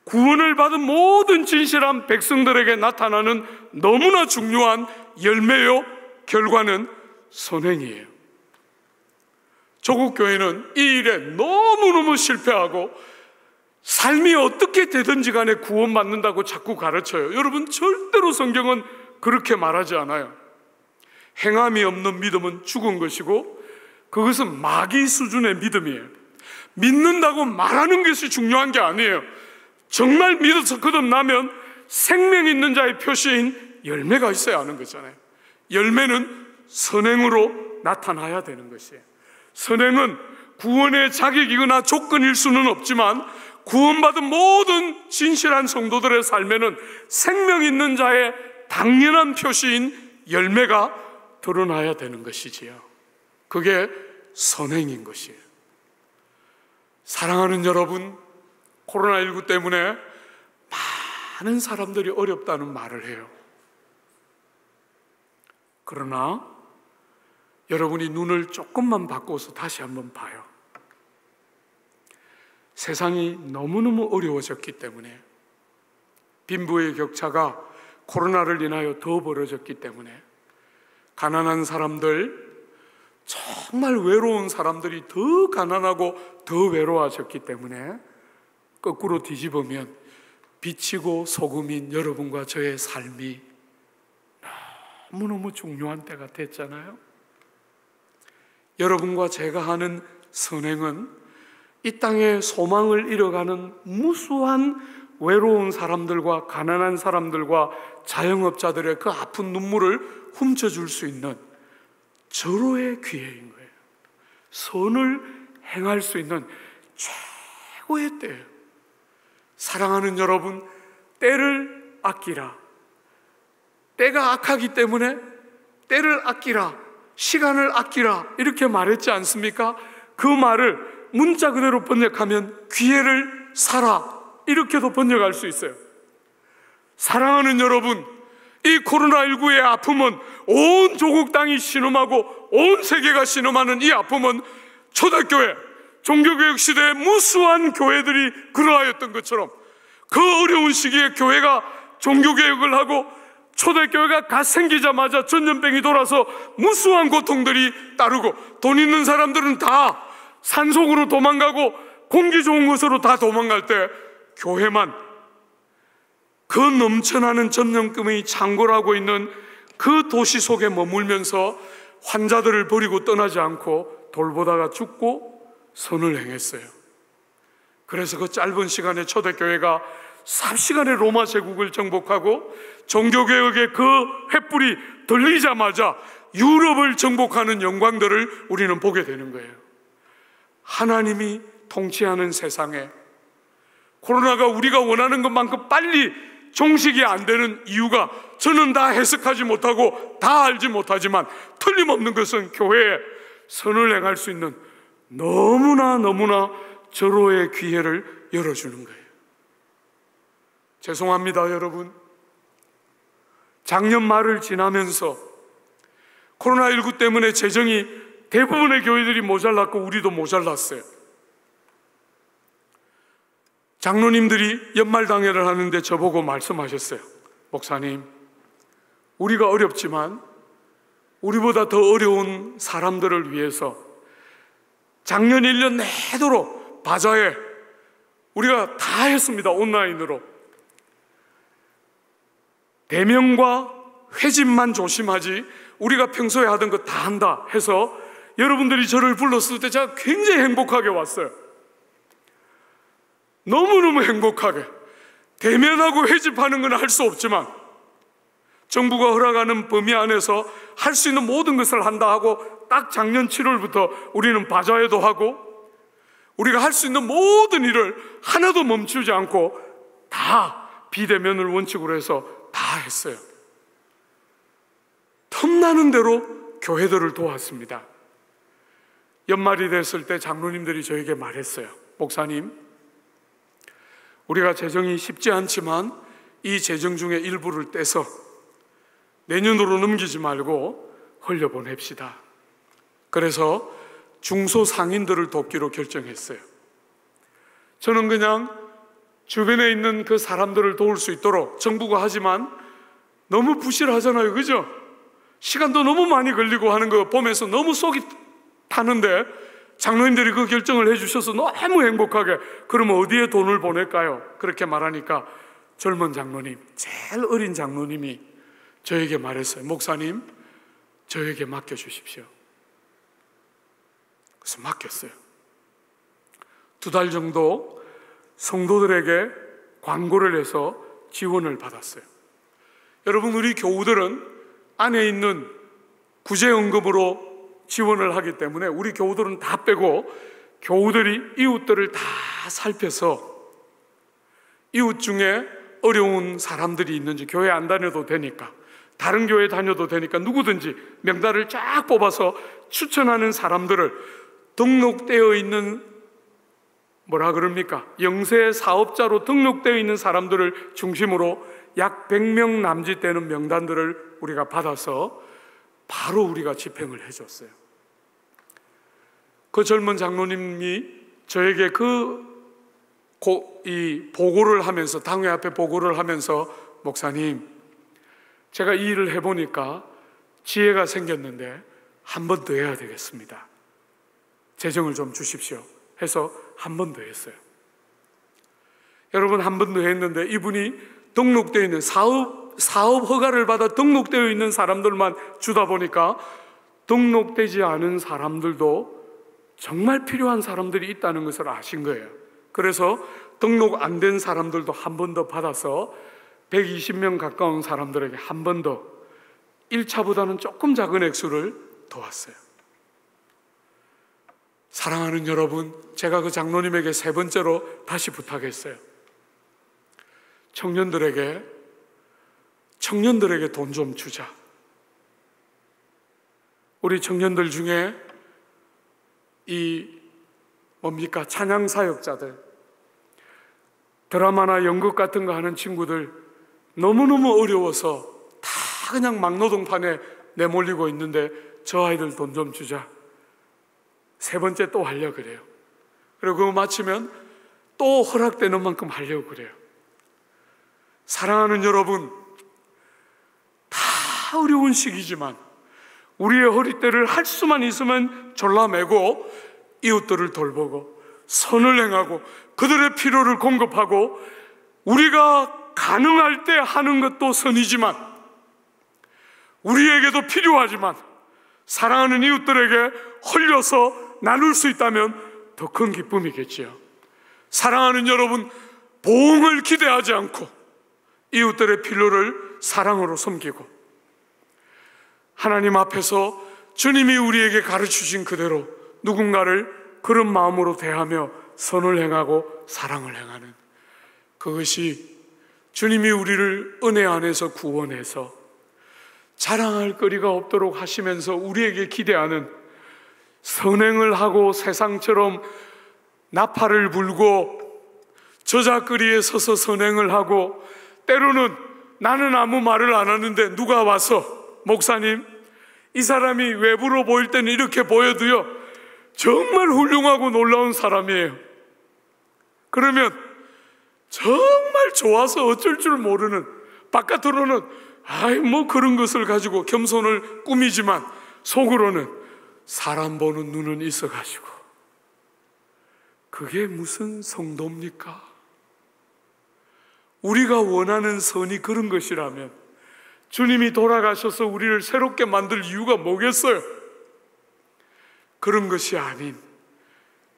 구원을 받은 모든 진실한 백성들에게 나타나는 너무나 중요한 열매요 결과는 선행이에요. 조국 교회는 이 일에 너무너무 실패하고 삶이 어떻게 되든지 간에 구원받는다고 자꾸 가르쳐요. 여러분, 절대로 성경은 그렇게 말하지 않아요. 행함이 없는 믿음은 죽은 것이고 그것은 마귀 수준의 믿음이에요. 믿는다고 말하는 것이 중요한 게 아니에요. 정말 믿어서 거듭나면 생명 있는 자의 표시인 열매가 있어야 하는 거잖아요. 열매는 선행으로 나타나야 되는 것이에요. 선행은 구원의 자격이거나 조건일 수는 없지만 구원받은 모든 진실한 성도들의 삶에는 생명 있는 자의 당연한 표시인 열매가 드러나야 되는 것이지요. 그게 선행인 것이에요. 사랑하는 여러분, 코로나19 때문에 많은 사람들이 어렵다는 말을 해요. 그러나 여러분이 눈을 조금만 바꿔서 다시 한번 봐요. 세상이 너무너무 어려워졌기 때문에, 빈부의 격차가 코로나를 인하여 더 벌어졌기 때문에 가난한 사람들, 정말 외로운 사람들이 더 가난하고 더 외로워졌기 때문에 거꾸로 뒤집으면 빛이고 소금인 여러분과 저의 삶이 너무너무 중요한 때가 됐잖아요. 여러분과 제가 하는 선행은 이 땅에 소망을 잃어가는 무수한 외로운 사람들과 가난한 사람들과 자영업자들의 그 아픈 눈물을 훔쳐줄 수 있는 절호의 기회인 거예요. 선을 행할 수 있는 최고의 때예요. 사랑하는 여러분, 때를 아끼라. 때가 악하기 때문에 때를 아끼라, 시간을 아끼라 이렇게 말했지 않습니까? 그 말을 문자 그대로 번역하면 기회를 사라 이렇게도 번역할 수 있어요. 사랑하는 여러분, 이 코로나19의 아픔은 온 조국 땅이 신음하고 온 세계가 신음하는 이 아픔은 초대교회, 종교개혁 시대의 무수한 교회들이 그러하였던 것처럼 그 어려운 시기에 교회가 종교개혁을 하고 초대교회가 갓 생기자마자 전염병이 돌아서 무수한 고통들이 따르고 돈 있는 사람들은 다 산속으로 도망가고 공기 좋은 곳으로 다 도망갈 때 교회만 그 넘쳐나는 전염병의 창궐하고 있는 그 도시 속에 머물면서 환자들을 버리고 떠나지 않고 돌보다가 죽고 선을 행했어요. 그래서 그 짧은 시간에 초대교회가 삽시간에 로마 제국을 정복하고 종교개혁의 그 횃불이 들리자마자 유럽을 정복하는 영광들을 우리는 보게 되는 거예요. 하나님이 통치하는 세상에 코로나가 우리가 원하는 것만큼 빨리 종식이 안 되는 이유가 저는 다 해석하지 못하고 다 알지 못하지만 틀림없는 것은 교회에 선을 행할 수 있는 너무나 절호의 기회를 열어주는 거예요. 죄송합니다 여러분, 작년 말을 지나면서 코로나19 때문에 재정이 대부분의 교회들이 모자랐고 우리도 모자랐어요. 장로님들이 연말당회를 하는데 저보고 말씀하셨어요. 목사님, 우리가 어렵지만 우리보다 더 어려운 사람들을 위해서 작년 1년 내도록 바자회 우리가 다 했습니다. 온라인으로. 대면과 회집만 조심하지 우리가 평소에 하던 거 다 한다 해서 여러분들이 저를 불렀을 때 제가 굉장히 행복하게 왔어요. 너무너무 행복하게. 대면하고 회집하는 건 할 수 없지만 정부가 허락하는 범위 안에서 할 수 있는 모든 것을 한다 하고 딱 작년 7월부터 우리는 바자회도 하고 우리가 할 수 있는 모든 일을 하나도 멈추지 않고 다 비대면을 원칙으로 해서 다 했어요. 틈나는 대로 교회들을 도왔습니다. 연말이 됐을 때 장로님들이 저에게 말했어요. 목사님, 우리가 재정이 쉽지 않지만 이 재정 중에 일부를 떼서 내년으로 넘기지 말고 흘려보냅시다. 그래서 중소상인들을 돕기로 결정했어요. 저는 그냥 주변에 있는 그 사람들을 도울 수 있도록 정부가 하지만 너무 부실하잖아요, 그죠? 시간도 너무 많이 걸리고 하는 거 보면서 너무 속이 타는데 장로님들이 그 결정을 해주셔서 너무 행복하게, 그러면 어디에 돈을 보낼까요? 그렇게 말하니까 젊은 장로님, 제일 어린 장로님이 저에게 말했어요. 목사님, 저에게 맡겨주십시오. 그래서 맡겼어요. 2달 정도 성도들에게 광고를 해서 지원을 받았어요. 여러분, 우리 교우들은 안에 있는 구제연금으로 지원을 하기 때문에 우리 교우들은 다 빼고 교우들이 이웃들을 다 살펴서 이웃 중에 어려운 사람들이 있는지, 교회 안 다녀도 되니까, 다른 교회 다녀도 되니까 누구든지 명단을 쫙 뽑아서 추천하는 사람들을 등록되어 있는, 뭐라 그럽니까? 영세 사업자로 등록되어 있는 사람들을 중심으로 약 100명 남짓 되는 명단들을 우리가 받아서 바로 우리가 집행을 해줬어요. 그 젊은 장로님이 저에게 이 보고를 하면서, 당회 앞에 보고를 하면서, 목사님, 제가 이 일을 해보니까 지혜가 생겼는데 한 번 더 해야 되겠습니다. 재정을 좀 주십시오 해서 한 번 더 했어요. 여러분, 한 번 더 했는데 이분이 등록되어 있는 사업 허가를 받아 등록되어 있는 사람들만 주다 보니까 등록되지 않은 사람들도 정말 필요한 사람들이 있다는 것을 아신 거예요. 그래서 등록 안 된 사람들도 한 번 더 받아서 120명 가까운 사람들에게 한 번 더 1차보다는 조금 작은 액수를 도왔어요. 사랑하는 여러분, 제가 그 장로님에게 3번째로 다시 부탁했어요. 청년들에게 돈 좀 주자. 우리 청년들 중에 찬양 사역자들, 드라마나 연극 같은 거 하는 친구들 너무너무 어려워서 다 그냥 막노동판에 내몰리고 있는데 저 아이들 돈 좀 주자. 3번째 또 하려고 그래요. 그리고 그거 마치면 또 허락되는 만큼 하려고 그래요. 사랑하는 여러분, 다 어려운 시기지만 우리의 허리띠를 할 수만 있으면 졸라매고 이웃들을 돌보고 선을 행하고 그들의 필요를 공급하고 우리가 가능할 때 하는 것도 선이지만 우리에게도 필요하지만 사랑하는 이웃들에게 흘려서 나눌 수 있다면 더 큰 기쁨이겠지요. 사랑하는 여러분, 보응을 기대하지 않고 이웃들의 필요를 사랑으로 섬기고 하나님 앞에서 주님이 우리에게 가르치신 그대로 누군가를 그런 마음으로 대하며 선을 행하고 사랑을 행하는, 그것이 주님이 우리를 은혜 안에서 구원해서 자랑할 거리가 없도록 하시면서 우리에게 기대하는, 선행을 하고 세상처럼 나팔을 불고 저작거리에 서서 선행을 하고, 때로는 나는 아무 말을 안 하는데 누가 와서 목사님, 이 사람이 외부로 보일 때는 이렇게 보여도요 정말 훌륭하고 놀라운 사람이에요. 그러면 정말 좋아서 어쩔 줄 모르는, 바깥으로는 뭐 그런 것을 가지고 겸손을 꾸미지만 속으로는 사람 보는 눈은 있어가지고, 그게 무슨 성도입니까? 우리가 원하는 선이 그런 것이라면 주님이 돌아가셔서 우리를 새롭게 만들 이유가 뭐겠어요? 그런 것이 아닌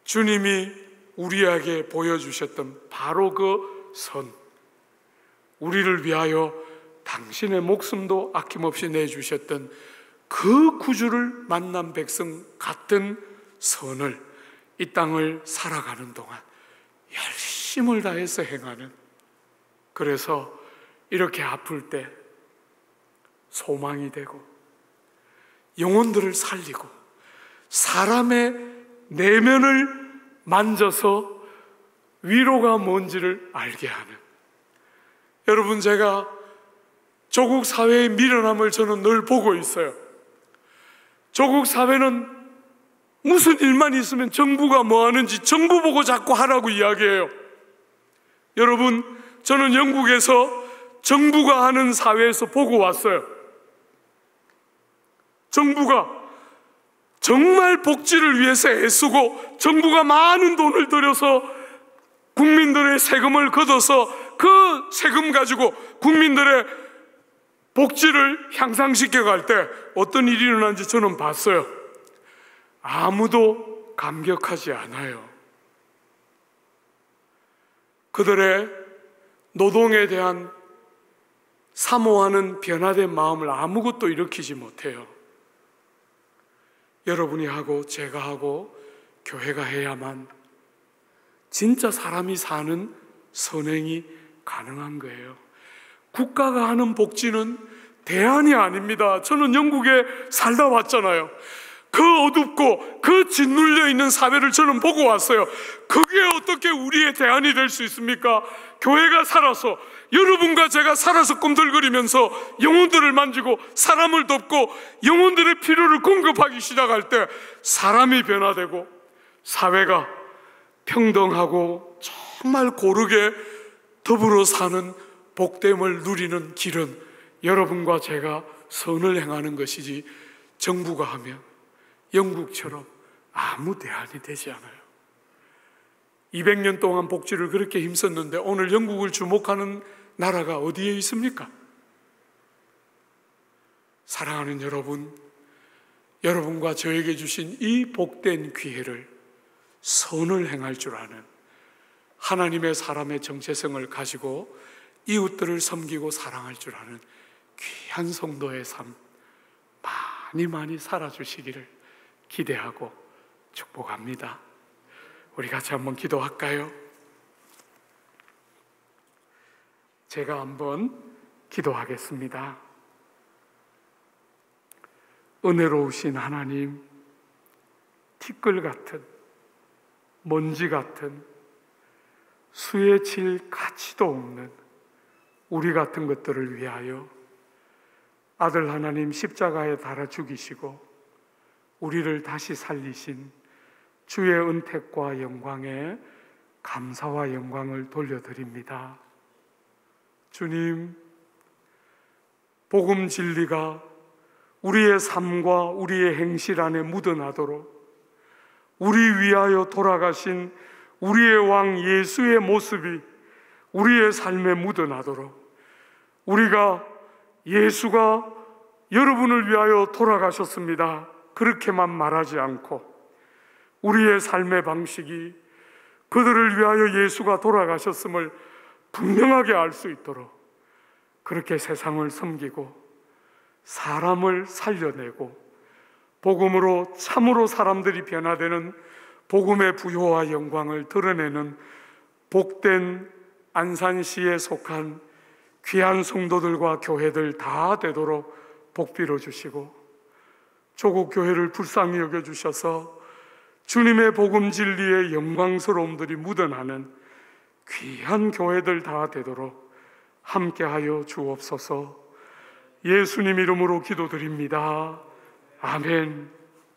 주님이 우리에게 보여주셨던 바로 그 선, 우리를 위하여 당신의 목숨도 아낌없이 내주셨던 그 구주를 만난 백성 같은 선을 이 땅을 살아가는 동안 열심을 다해서 행하는, 그래서 이렇게 아플 때 소망이 되고 영혼들을 살리고 사람의 내면을 만져서 위로가 뭔지를 알게 하는, 여러분, 제가 조국 사회의 미련함을 저는 늘 보고 있어요. 조국 사회는 무슨 일만 있으면 정부가 뭐 하는지 정부 보고 자꾸 하라고 이야기해요. 여러분, 저는 영국에서 정부가 하는 사회에서 보고 왔어요. 정부가 정말 복지를 위해서 애쓰고 정부가 많은 돈을 들여서 국민들의 세금을 걷어서 그 세금 가지고 국민들의 복지를 향상시켜 갈 때 어떤 일이 일어나는지 저는 봤어요. 아무도 감격하지 않아요. 그들의 노동에 대한 사모하는 변화된 마음을 아무것도 일으키지 못해요. 여러분이 하고 제가 하고 교회가 해야만 진짜 사람이 사는 선행이 가능한 거예요. 국가가 하는 복지는 대안이 아닙니다. 저는 영국에 살다 왔잖아요. 그 어둡고 그 짓눌려 있는 사회를 저는 보고 왔어요. 그게 어떻게 우리의 대안이 될 수 있습니까? 교회가 살아서, 여러분과 제가 살아서 꿈틀거리면서 영혼들을 만지고 사람을 돕고 영혼들의 필요를 공급하기 시작할 때 사람이 변화되고 사회가 평등하고 정말 고르게 더불어 사는 복됨을 누리는 길은 여러분과 제가 선을 행하는 것이지 정부가 하면 영국처럼 아무 대안이 되지 않아요. 200년 동안 복지를 그렇게 힘썼는데 오늘 영국을 주목하는 나라가 어디에 있습니까? 사랑하는 여러분, 여러분과 저에게 주신 이 복된 기회를 선을 행할 줄 아는 하나님의 사람의 정체성을 가지고 이웃들을 섬기고 사랑할 줄 아는 귀한 성도의 삶 많이 살아주시기를 기대하고 축복합니다. 우리 같이 한번 기도할까요? 제가 한번 기도하겠습니다. 은혜로우신 하나님, 티끌 같은, 먼지 같은, 수에 칠 가치도 없는 우리 같은 것들을 위하여 아들 하나님 십자가에 달아 죽이시고 우리를 다시 살리신 주의 은택과 영광에 감사와 영광을 돌려드립니다. 주님, 복음 진리가 우리의 삶과 우리의 행실 안에 묻어나도록 우리 위하여 돌아가신 우리의 왕 예수의 모습이 우리의 삶에 묻어나도록 우리가 예수가 여러분을 위하여 돌아가셨습니다, 그렇게만 말하지 않고 우리의 삶의 방식이 그들을 위하여 예수가 돌아가셨음을 분명하게 알 수 있도록 그렇게 세상을 섬기고 사람을 살려내고 복음으로 참으로 사람들이 변화되는 복음의 부요와 영광을 드러내는 복된 안산시에 속한 귀한 성도들과 교회들 다 되도록 복비로 주시고 조국 교회를 불쌍히 여겨주셔서 주님의 복음 진리의 영광스러움들이 묻어나는 귀한 교회들 다 되도록 함께하여 주옵소서. 예수님 이름으로 기도드립니다. 아멘.